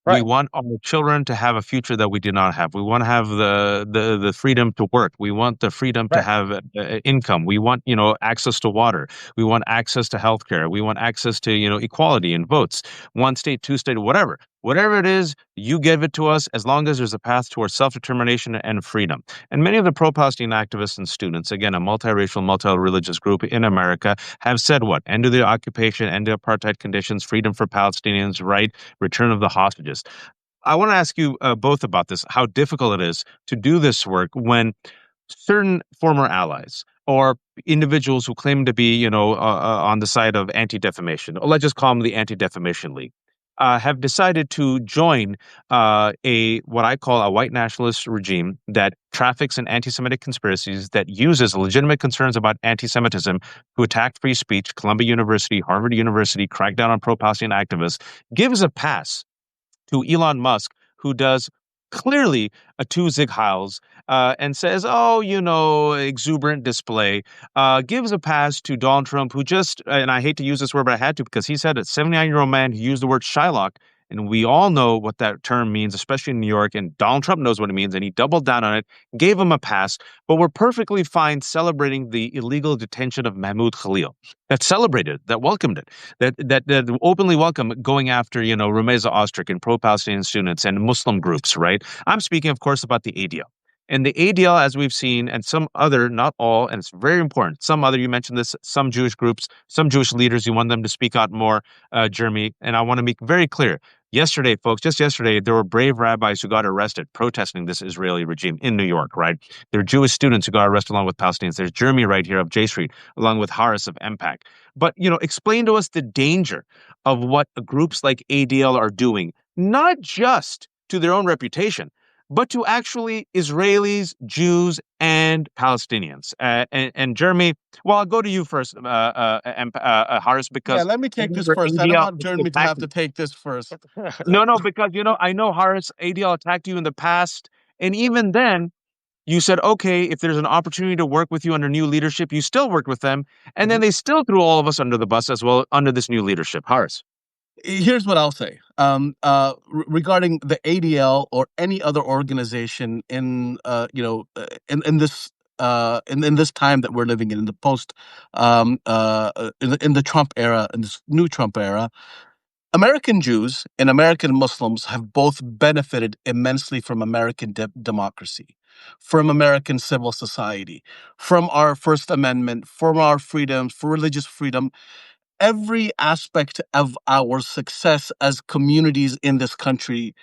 We Right. want our children to have a future that we did not have. We want to have the freedom to work. We want the freedom to Right. have income. We want access to water. We want access to healthcare. We want access to equality and votes. One state, two state, whatever it is, you give it to us as long as there's a path towards self-determination and freedom. And many of the pro-Palestine activists and students, again, a multiracial, multi-religious group in America, have said what? End of the occupation, end of apartheid conditions, freedom for Palestinians, right? Return of the hostages. I want to ask you both about this, how difficult it is to do this work when certain former allies or individuals who claim to be, on the side of anti-defamation, or let's just call them the Anti-Defamation League, have decided to join what I call a white nationalist regime that traffics in anti-Semitic conspiracies, that uses legitimate concerns about anti-Semitism to attack free speech. Columbia University, Harvard University, crack down on pro-Palestinian activists, gives a pass to Elon Musk, who does clearly a two Zig Heils and says, oh, exuberant display, gives a pass to Donald Trump, who just, and I hate to use this word, but I had to because he said it, 79-year-old man who used the word Shylock. And we all know what that term means, especially in New York. And Donald Trump knows what it means. And he doubled down on it, gave him a pass. But we're perfectly fine celebrating the illegal detention of Mahmoud Khalil. That celebrated, that welcomed it, that openly welcomed going after, Rumeza Ostrich and pro-Palestinian students and Muslim groups, right? I'm speaking, of course, about the ADL. And the ADL, as we've seen, and some other, not all, and it's very important, some other, you mentioned this, some Jewish groups, some Jewish leaders, you want them to speak out more, Jeremy. And I want to make very clear, yesterday, folks, just yesterday, there were brave rabbis who got arrested protesting this Israeli regime in New York, right? There are Jewish students who got arrested along with Palestinians. There's Jeremy right here of J Street, along with Harris of MPAC. But, explain to us the danger of what groups like ADL are doing, not just to their own reputation, but to actually Israelis, Jews, and Palestinians. And Jeremy, well, I'll go to you first, Haris, Yeah, because let me take this your first. I don't ADL want Jeremy to attacked have you. to take this first. No, because I know Haris ADL attacked you in the past, and even then, you said, okay, if there's an opportunity to work with you under new leadership, you still worked with them, and then they still threw all of us under the bus as well under this new leadership. Haris. Here's what I'll say. Regarding the ADL or any other organization in in this in this time that we're living in the post in the Trump era, in this new Trump era, American Jews and American Muslims have both benefited immensely from American democracy, from American civil society, from our First Amendment, from our freedoms, for religious freedom. Every aspect of our success as communities in this country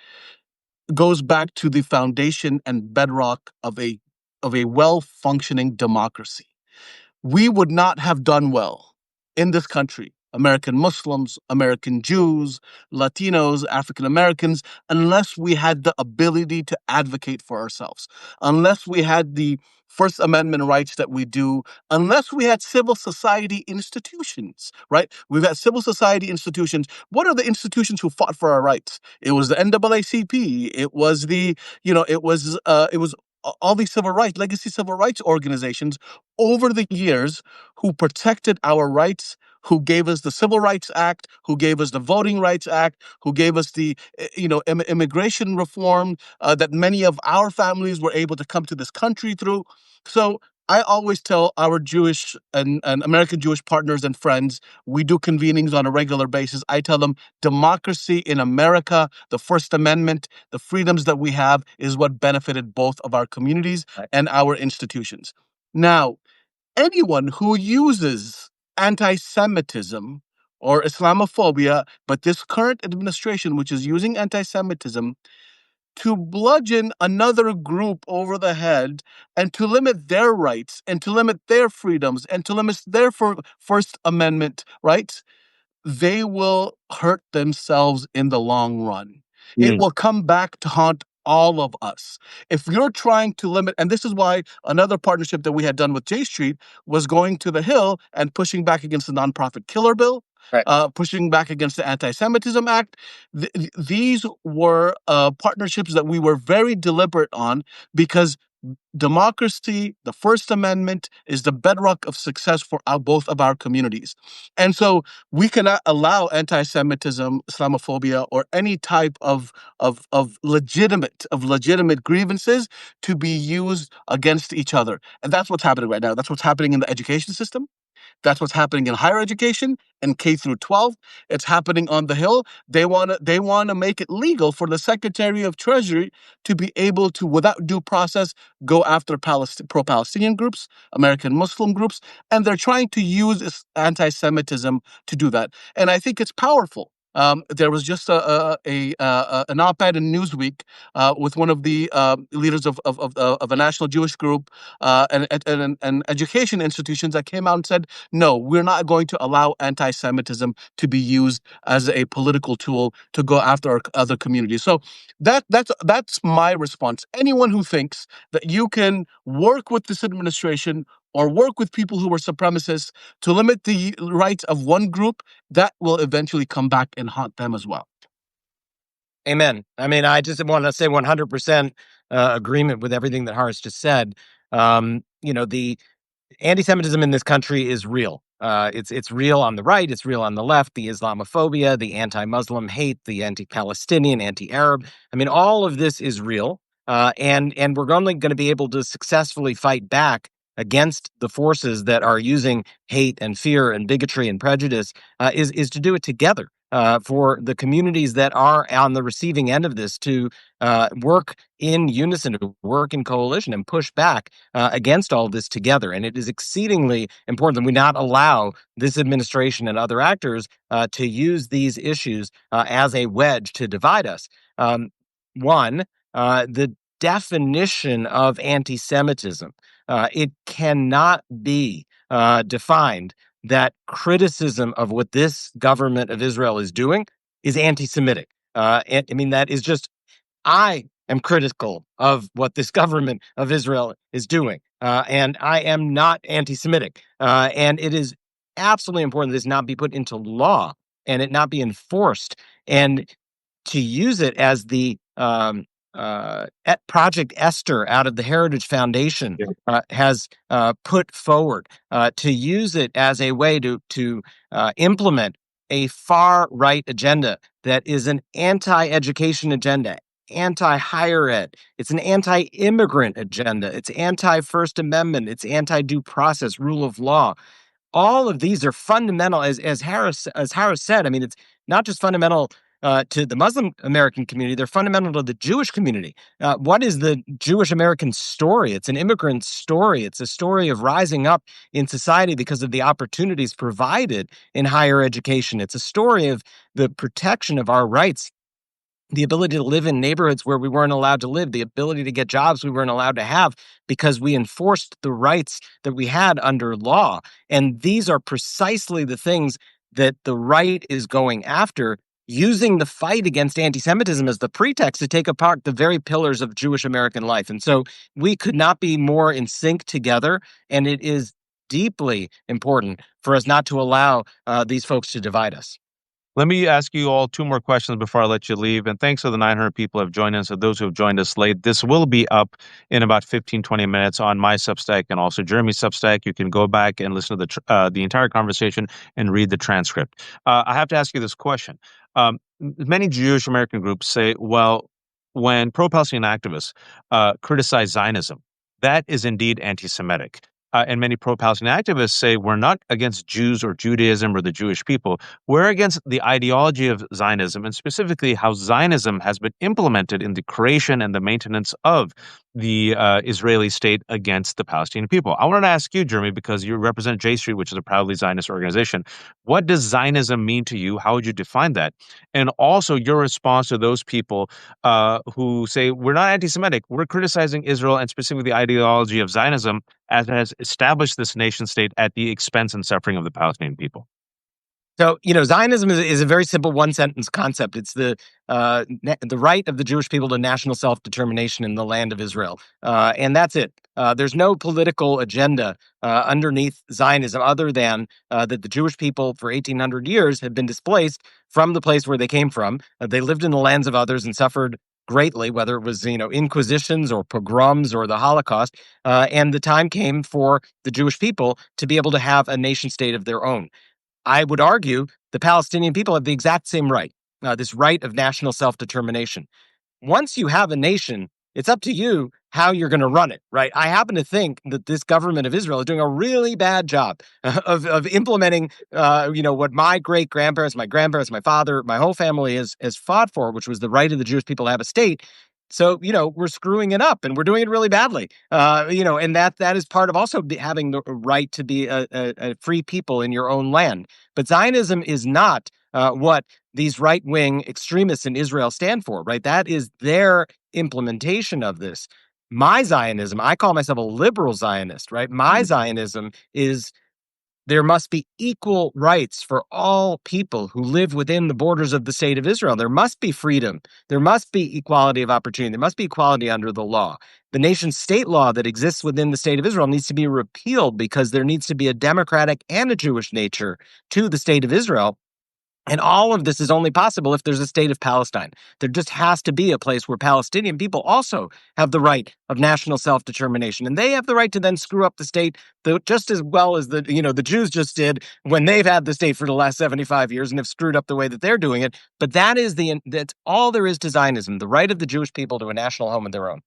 goes back to the foundation and bedrock of a well-functioning democracy. We would not have done well in this country, American Muslims, American Jews, Latinos, African Americans, unless we had the ability to advocate for ourselves, unless we had the First Amendment rights that we do, unless we had civil society institutions, right? We've had civil society institutions. What are the institutions who fought for our rights? It was the NAACP. It was it was all these civil rights, legacy civil rights organizations over the years who protected our rights, who gave us the Civil Rights Act, who gave us the Voting Rights Act, who gave us the immigration reform that many of our families were able to come to this country through. So I always tell our Jewish and American Jewish partners and friends, we do convenings on a regular basis. I tell them democracy in America, the First Amendment, the freedoms that we have is what benefited both of our communities and our institutions. Now, anyone who uses anti-Semitism or Islamophobia, but this current administration, which is using anti-Semitism to bludgeon another group over the head and to limit their rights and to limit their freedoms and to limit their First Amendment rights, they will hurt themselves in the long run. It will come back to haunt all of us. If you're trying to limit, and this is why another partnership that we had done with J Street was going to the Hill and pushing back against the nonprofit killer bill, Right. pushing back against the Anti-Semitism Act. These were partnerships that we were very deliberate on because democracy, the First Amendment, is the bedrock of success for both of our communities. And so we cannot allow anti-Semitism, Islamophobia, or any type of legitimate grievances to be used against each other. And that's what's happening right now. That's what's happening in the education system. That's what's happening in higher education and K through 12. It's happening on the Hill. They want to make it legal for the Secretary of Treasury to be able to, without due process, go after pro-Palestinian groups, American Muslim groups, and they're trying to use anti-Semitism to do that. And I think it's powerful. There was just an op-ed in Newsweek with one of the leaders of a national Jewish group and education institutions that came out and said, no, we're not going to allow anti-Semitism to be used as a political tool to go after our other communities. So that's my response. Anyone who thinks that you can work with this administration or work with people who are supremacists to limit the rights of one group, that will eventually come back and haunt them as well. Amen. I mean, I just want to say 100% agreement with everything that Haris just said. The anti-Semitism in this country is real. It's real on the right. It's real on the left. The Islamophobia, the anti-Muslim hate, the anti-Palestinian, anti-Arab. I mean, all of this is real. And we're only going to be able to successfully fight back against the forces that are using hate and fear and bigotry and prejudice is to do it together. For the communities that are on the receiving end of this to work in unison, to work in coalition and push back against all this together. And it is exceedingly important that we not allow this administration and other actors to use these issues as a wedge to divide us. The definition of anti-Semitism, it cannot be defined that criticism of what this government of Israel is doing is anti-Semitic. I mean, that is just, I am critical of what this government of Israel is doing. And I am not anti-Semitic. And it is absolutely important that this not be put into law and it not be enforced. And to use it as the Project Esther out of the Heritage Foundation has put forward, to use it as a way to implement a far right agenda that is an anti-education agenda, anti-higher ed. It's an anti-immigrant agenda. It's anti-First Amendment. It's anti-due process, rule of law. All of these are fundamental, as Harris said. I mean, it's not just fundamental to the Muslim American community; they're fundamental to the Jewish community. What is the Jewish American story? It's an immigrant story. It's a story of rising up in society because of the opportunities provided in higher education. It's a story of the protection of our rights, the ability to live in neighborhoods where we weren't allowed to live, the ability to get jobs we weren't allowed to have because we enforced the rights that we had under law. And these are precisely the things that the right is going after, using the fight against anti-Semitism as the pretext to take apart the very pillars of Jewish American life. And so we could not be more in sync together. And it is deeply important for us not to allow these folks to divide us. Let me ask you all two more questions before I let you leave. And thanks to the 900 people who have joined us, and those who have joined us late. This will be up in about 15, 20 minutes on my Substack and also Jeremy's Substack. You can go back and listen to the entire conversation and read the transcript. I have to ask you this question. Many Jewish American groups say, well, when pro-Palestinian activists criticize Zionism, that is indeed anti-Semitic. And many pro-Palestinian activists say we're not against Jews or Judaism or the Jewish people. We're against the ideology of Zionism, and specifically how Zionism has been implemented in the creation and the maintenance of the Israeli state against the Palestinian people. I wanted to ask you, Jeremy, because you represent J Street, which is a proudly Zionist organization. What does Zionism mean to you? How would you define that? And also your response to those people who say we're not anti-Semitic, we're criticizing Israel and specifically the ideology of Zionism as it has established this nation state at the expense and suffering of the Palestinian people. So, Zionism is a very simple one-sentence concept. It's the right of the Jewish people to national self-determination in the land of Israel. And that's it. There's no political agenda underneath Zionism other than that the Jewish people for 1,800 years have been displaced from the place where they came from. They lived in the lands of others and suffered greatly, whether it was, inquisitions or pogroms or the Holocaust. And the time came for the Jewish people to be able to have a nation state of their own. I would argue the Palestinian people have the exact same right, this right of national self-determination. Once you have a nation, it's up to you how you're going to run it, right? I happen to think that this government of Israel is doing a really bad job of implementing, what my great-grandparents, my grandparents, my father, my whole family has fought for, which was the right of the Jewish people to have a state. So, we're screwing it up and we're doing it really badly. And that is part of also having the right to be a free people in your own land. But Zionism is not what these right-wing extremists in Israel stand for, right? That is their implementation of this. My Zionism, I call myself a liberal Zionist, right? My Zionism is there must be equal rights for all people who live within the borders of the state of Israel. There must be freedom. There must be equality of opportunity. There must be equality under the law. The nation state law that exists within the state of Israel needs to be repealed because there needs to be a democratic and a Jewish nature to the state of Israel. And all of this is only possible if there's a state of Palestine. There just has to be a place where Palestinian people also have the right of national self-determination. And they have the right to then screw up the state just as well as the Jews just did when they've had the state for the last 75 years and have screwed up the way that they're doing it. But that's all there is to Zionism, the right of the Jewish people to a national home of their own.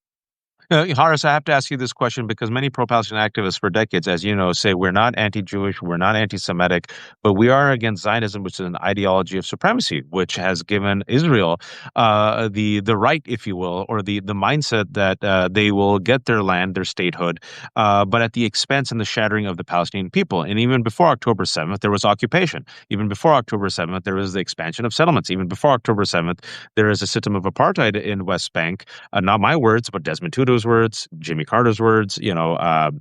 Horace, I have to ask you this question because many pro-Palestinian activists for decades, as you know, say we're not anti-Jewish, we're not anti-Semitic, but we are against Zionism, which is an ideology of supremacy, which has given Israel the right, if you will, or the mindset that they will get their land, their statehood, but at the expense and the shattering of the Palestinian people. And even before October 7th, there was occupation. Even before October 7th, there was the expansion of settlements. Even before October 7th, there is a system of apartheid in West Bank. Not my words, but Desmond Tutu Netayahu's words, Jimmy Carter's words,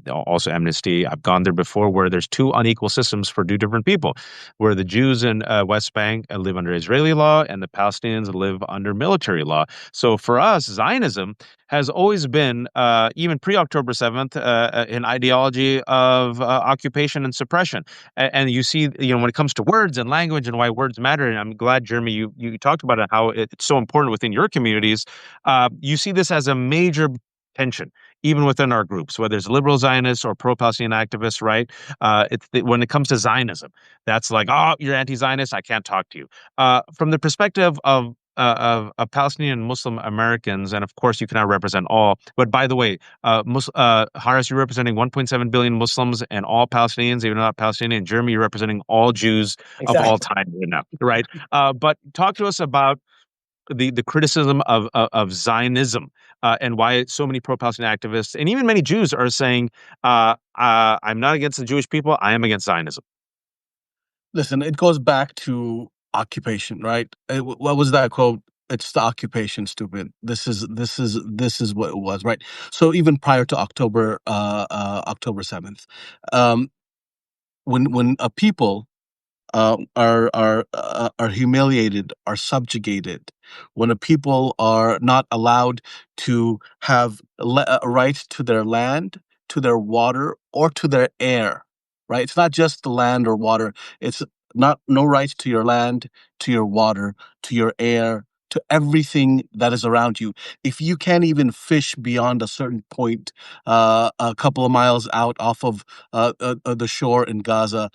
also Amnesty. I've gone there before, where there's two unequal systems for two different people, where the Jews in West Bank live under Israeli law and the Palestinians live under military law. So for us, Zionism has always been, even pre-October 7th, an ideology of occupation and suppression. And you see, when it comes to words and language and why words matter, and I'm glad, Jeremy, you talked about it, how it's so important within your communities. You see this as a major tension, even within our groups, whether it's liberal Zionists or pro-Palestinian activists, right? When it comes to Zionism, that's like, oh, you're anti-Zionist, I can't talk to you. From the perspective of Palestinian Muslim Americans, and of course you cannot represent all. But by the way, Haris, you're representing 1.7 billion Muslims and all Palestinians, even not Palestinian. Jeremy, you're representing all Jews of all Exactly. time right now, right? But talk to us about the criticism of Zionism, and why so many pro-Palestinian activists and even many Jews are saying, I'm not against the Jewish people, I am against Zionism. Listen, it goes back to occupation, right? What was that quote? It's the occupation, stupid. This is what it was, right? So even prior to October 7th, um, when a people are humiliated, are subjugated, when a people are not allowed to have a right to their land, to their water, or to their air, right? It's not just the land or water. It's not no right to your land, to your water, to your air, to everything that is around you. If you can't even fish beyond a certain point, a couple of miles out off of the shore in Gaza,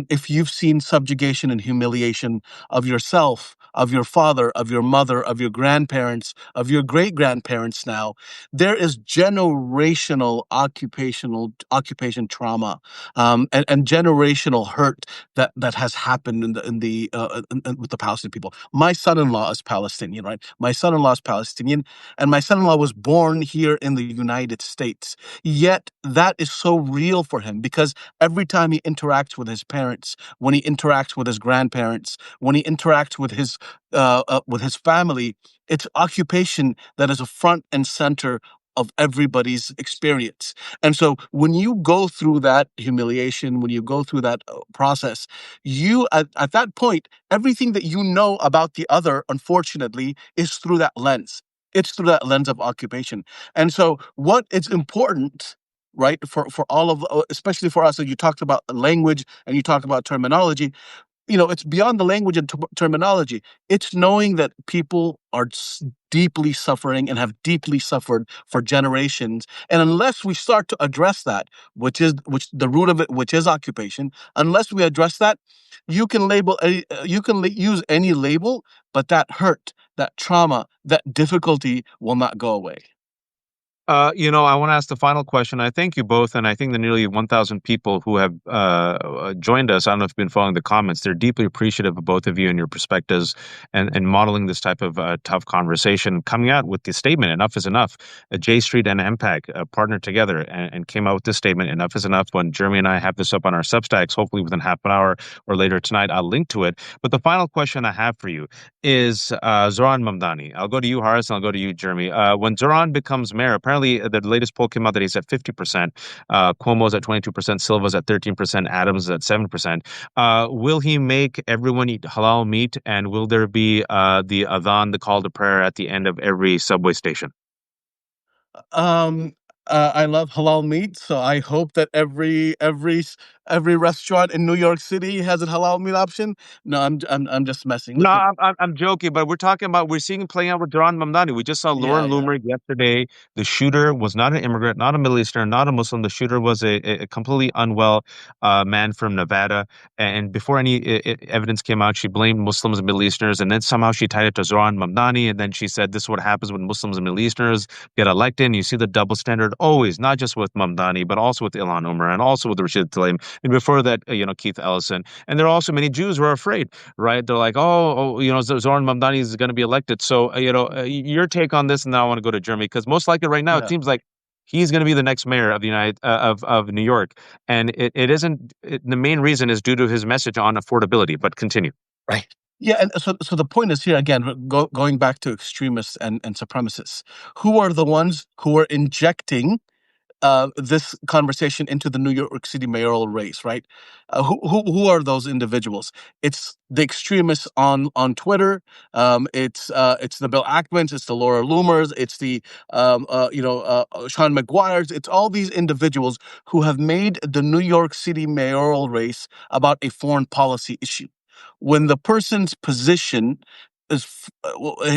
if you've seen subjugation and humiliation of yourself, of your father, of your mother, of your grandparents, of your great grandparents now, there is generational occupation trauma, and generational hurt that has happened with the Palestinian people. My son-in-law is Palestinian, right? My son-in-law is Palestinian, and my son-in-law was born here in the United States. Yet that is so real for him, because every time he interacts with his parents, when he interacts with his grandparents, when he interacts with his family, it's occupation that is a front and center of everybody's experience. And so when you go through that humiliation, when you go through that process, you at that point, everything that you know about the other, unfortunately, is through that lens. It's through that lens of occupation. And so what is important, right, for all of, especially for us, so you talked about language and you talked about terminology. It's beyond the language and terminology. It's knowing that people are deeply suffering and have deeply suffered for generations. And unless we start to address that, which the root of it, which is occupation, unless we address that, you can use any label, but that hurt, that trauma, that difficulty will not go away. I want to ask the final question. I thank you both, and I think the nearly 1,000 people who have joined us, I don't know if you've been following the comments, they're deeply appreciative of both of you and your perspectives, and modeling this type of tough conversation, coming out with the statement, enough is enough. J Street and MPAC partnered together and came out with this statement, enough is enough. When Jeremy and I have this up on our Substacks, hopefully within half an hour or later tonight, I'll link to it. But the final question I have for you is Zoran Mamdani. I'll go to you, Haris, and I'll go to you, Jeremy. When Zoran becomes mayor, apparently the latest poll came out that he's at 50%. Cuomo's at 22%. Silva's at 13%. Adams is at 7%. Will he make everyone eat halal meat? And will there be the adhan, the call to prayer, at the end of every subway station? I love halal meat, so I hope that every restaurant in New York City has a halal meat option. No, I'm just messing. No, Listen, I'm joking, but we're seeing it playing out with Duran Mamdani. We just saw yeah, Lauren yeah. Loomer yesterday. The shooter was not an immigrant, not a Middle Eastern, not a Muslim. The shooter was a completely unwell man from Nevada. And before any evidence came out, she blamed Muslims and Middle Easterners, and then somehow she tied it to Zoran Mamdani. And then she said, "This is what happens when Muslims and Middle Easterners get elected." And you see the double standard always, not just with Mamdani, but also with Ilhan Omar and also with Rashid Tlaib, and before that, Keith Ellison. And there are also many Jews who are afraid, right? They're like, Zoran Mamdani is going to be elected. So, your take on this, and then I want to go to Jeremy, because most likely right now it Yeah. seems like he's going to be the next mayor of the of New York, and it isn't. The main reason is due to his message on affordability. But continue. Right. Yeah, and so the point is here again, going back to extremists and supremacists, who are the ones who are injecting this conversation into the New York City mayoral race, right? Who are those individuals? It's the extremists on Twitter. It's the Bill Ackmans. It's the Laura Loomers. It's the Sean McGuire's. It's all these individuals who have made the New York City mayoral race about a foreign policy issue. When the person's position is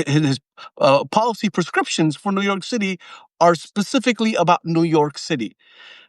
his policy prescriptions for New York City are specifically about New York City.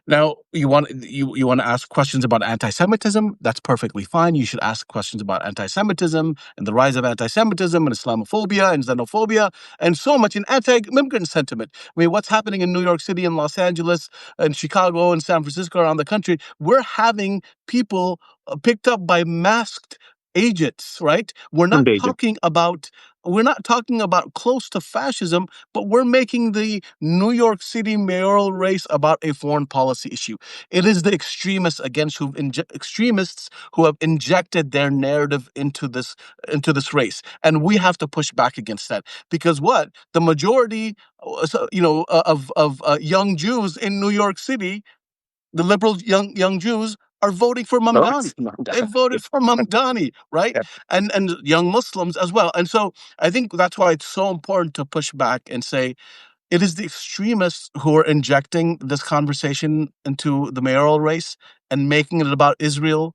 Now, you want to ask questions about anti-Semitism. That's perfectly fine. You should ask questions about anti-Semitism and the rise of anti-Semitism and Islamophobia and xenophobia and so much in anti-immigrant sentiment. I mean, what's happening in New York City and Los Angeles and Chicago and San Francisco around the country? We're having people picked up by masked agents, right? Agent. We're not talking about close to fascism, but we're making the New York City mayoral race about a foreign policy issue. It is the extremists who have injected their narrative into this race, and we have to push back against that because what the majority, of young Jews in New York City, the liberal young Jews are voting for Mamdani. They voted for Mamdani, right? Yeah. And young Muslims as well. And so I think that's why it's so important to push back and say it is the extremists who are injecting this conversation into the mayoral race and making it about Israel,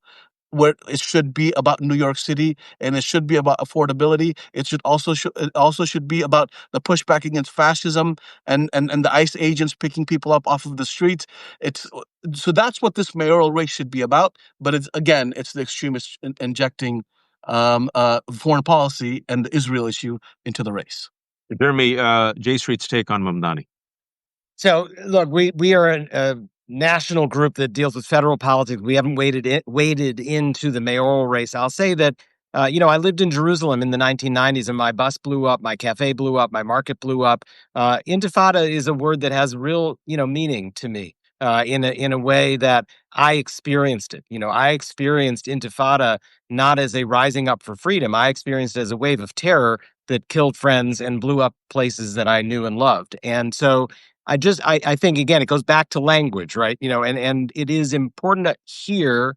where it should be about New York City and it should be about affordability. It also should be about the pushback against fascism and the ICE agents picking people up off of the streets. So that's what this mayoral race should be about. But it's the extremists injecting foreign policy and the Israel issue into the race. Jeremy, J Street's take on Mamdani. So, look, we are a national group that deals with federal politics. We haven't waded into the mayoral race. I'll say that, I lived in Jerusalem in the 1990s, and my bus blew up, my cafe blew up, my market blew up. Intifada is a word that has real, meaning to me. In a way that I experienced it. I experienced Intifada not as a rising up for freedom. I experienced it as a wave of terror that killed friends and blew up places that I knew and loved. And so I think again, it goes back to language, right? And it is important to hear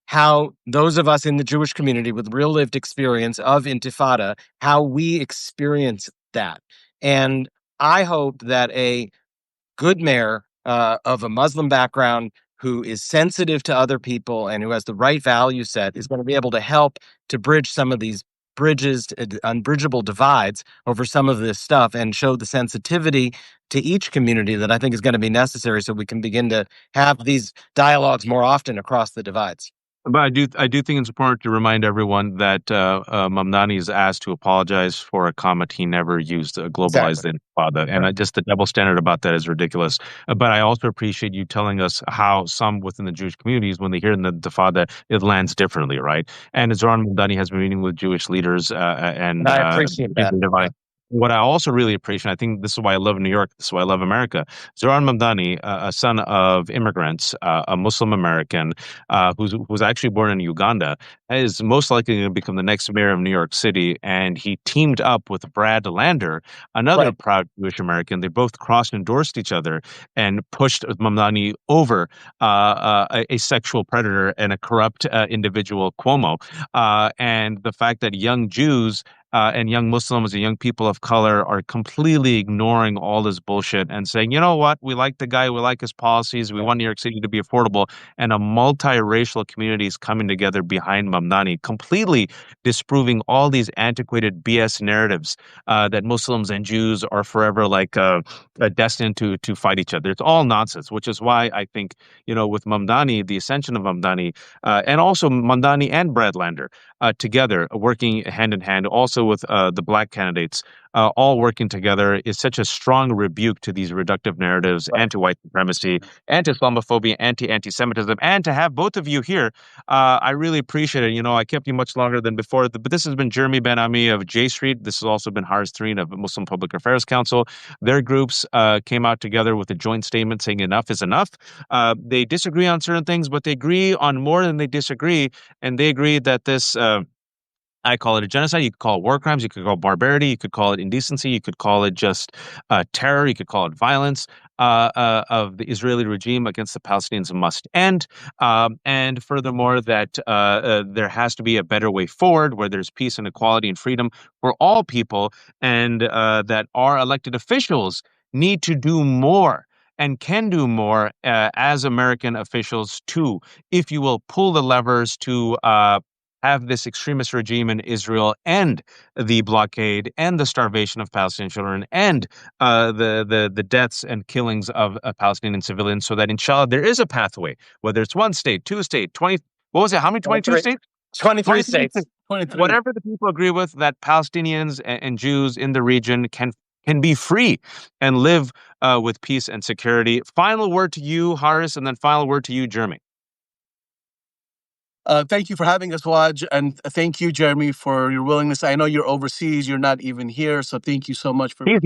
how those of us in the Jewish community with real lived experience of Intifada, how we experience that. And I hope that a good mayor of a Muslim background who is sensitive to other people and who has the right value set is going to be able to help to bridge some of these unbridgeable divides over some of this stuff and show the sensitivity to each community that I think is going to be necessary so we can begin to have these dialogues more often across the divides. But I do think it's important to remind everyone that Mamdani is asked to apologize for a comment he never used, globalized intifada, and just the double standard about that is ridiculous. But I also appreciate you telling us how some within the Jewish communities, when they hear the intifada, it lands differently, right? And Zoran Mamdani has been meeting with Jewish leaders and I appreciate that. What I also really appreciate, I think this is why I love New York, this is why I love America. Zoran Mamdani, a son of immigrants, a Muslim American, who's actually born in Uganda, is most likely going to become the next mayor of New York City. And he teamed up with Brad Lander, another proud Jewish American. They both cross-endorsed each other and pushed Mamdani over a sexual predator and a corrupt individual, Cuomo. And the fact that young Jews and young Muslims and young people of color are completely ignoring all this bullshit and saying, you know what, we like the guy, we like his policies, we want New York City to be affordable, and a multiracial community is coming together behind Mamdani, completely disproving all these antiquated BS narratives that Muslims and Jews are forever destined to fight each other. It's all nonsense, which is why I think, with Mamdani, the ascension of Mamdani, and also Mamdani and Brad Lander together, working hand in hand, also with the black candidates, all working together is such a strong rebuke to these reductive narratives, anti-white supremacy, anti-Islamophobia, anti-Semitism, and to have both of you here, I really appreciate it. I kept you much longer than before, but this has been Jeremy Ben-Ami of J Street. This has also been Haris Threen of Muslim Public Affairs Council. Their groups came out together with a joint statement saying enough is enough. They disagree on certain things, but they agree on more than they disagree, and they agree that this I call it a genocide. You could call it war crimes. You could call it barbarity. You could call it indecency. You could call it just terror. You could call it violence of the Israeli regime against the Palestinians must end. And furthermore, that there has to be a better way forward where there's peace and equality and freedom for all people, and that our elected officials need to do more and can do more as American officials too, if you will pull the levers to have this extremist regime in Israel end the blockade and the starvation of Palestinian children and the deaths and killings of Palestinian civilians, so that inshallah there is a pathway, whether it's one state, two state, 20, what was it? How many? 22 states? 23 states. 23. Whatever the people agree with, that Palestinians and Jews in the region can be free and live with peace and security. Final word to you, Haris, and then final word to you, Jeremy. Thank you for having us, Waj, and thank you, Jeremy, for your willingness. I know you're overseas; you're not even here, so thank you so much for. He's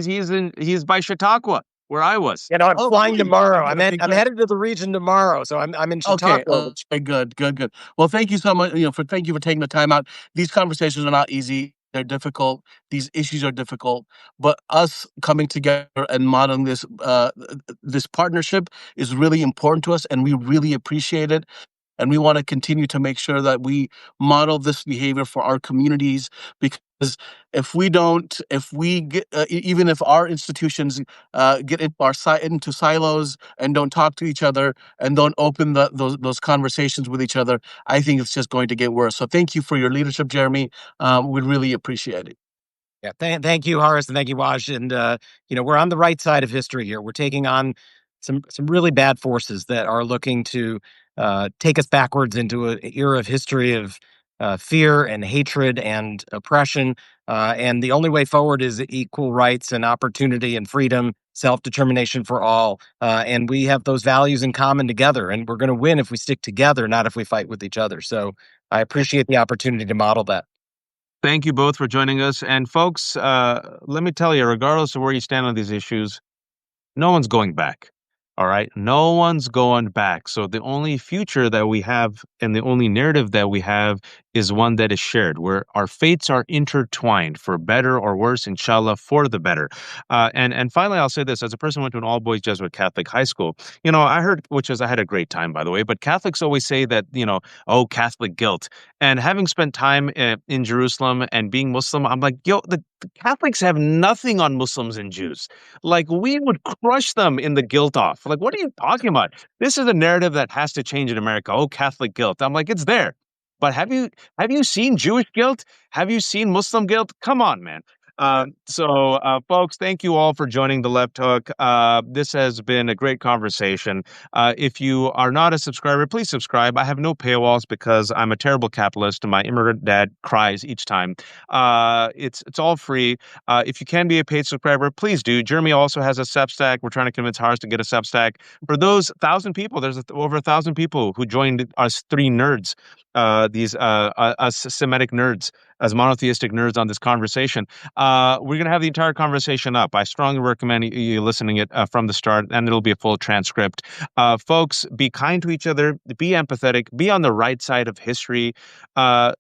here. He's by Chautauqua, where I was. You know, I'm flying really? tomorrow. Okay, I'm headed to the region tomorrow, so I'm in Okay, Chautauqua. good. Well, thank you so much. Thank you for taking the time out. These conversations are not easy; they're difficult. These issues are difficult, but us coming together and modeling this partnership is really important to us, and we really appreciate it. And we want to continue to make sure that we model this behavior for our communities, because if we don't, if we get, even if our institutions get into silos and don't talk to each other and don't open those conversations with each other, I think it's just going to get worse. So thank you for your leadership, Jeremy. We really appreciate it. Yeah, thank you, Horace, and thank you, Waj. And we're on the right side of history here. We're taking on some really bad forces that are looking to take us backwards into an era of history of fear and hatred and oppression. And the only way forward is equal rights and opportunity and freedom, self-determination for all. And we have those values in common together. And we're going to win if we stick together, not if we fight with each other. So I appreciate the opportunity to model that. Thank you both for joining us. And folks, let me tell you, regardless of where you stand on these issues, no one's going back. All right. No one's going back. So the only future that we have and the only narrative that we have is one that is shared, where our fates are intertwined for better or worse, inshallah, for the better. And finally, I'll say this: as a person who went to an all-boys Jesuit Catholic high school, I heard, I had a great time, by the way, but Catholics always say that, oh, Catholic guilt. And having spent time in Jerusalem and being Muslim, I'm like, the Catholics have nothing on Muslims and Jews. Like, we would crush them in the guilt off. Like, what are you talking about? This is a narrative that has to change in America. Oh, Catholic guilt. I'm like, it's there. But have you seen Jewish guilt? Have you seen Muslim guilt? Come on, man. Folks, thank you all for joining The Left Hook. This has been a great conversation. If you are not a subscriber, please subscribe. I have no paywalls because I'm a terrible capitalist and my immigrant dad cries each time. It's all free. If you can be a paid subscriber, please do. Jeremy also has a Substack. We're trying to convince Harris to get a Substack. For those 1,000 people, there's over 1,000 people who joined us three nerds, these us Semitic nerds, as monotheistic nerds on this conversation. We're going to have the entire conversation up. I strongly recommend you listening it from the start, and it'll be a full transcript. Folks, be kind to each other, be empathetic, be on the right side of history. Have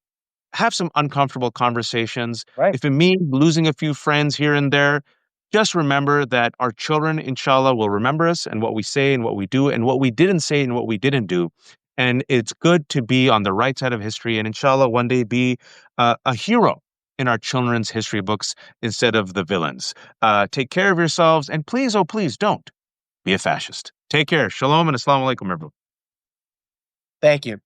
some uncomfortable conversations. Right. If it means losing a few friends here and there, just remember that our children, inshallah, will remember us and what we say and what we do and what we didn't say and what we didn't do. And it's good to be on the right side of history and inshallah one day be a hero in our children's history books instead of the villains. Take care of yourselves and please, oh please, don't be a fascist. Take care. Shalom and assalamu alaikum, everyone. Thank you.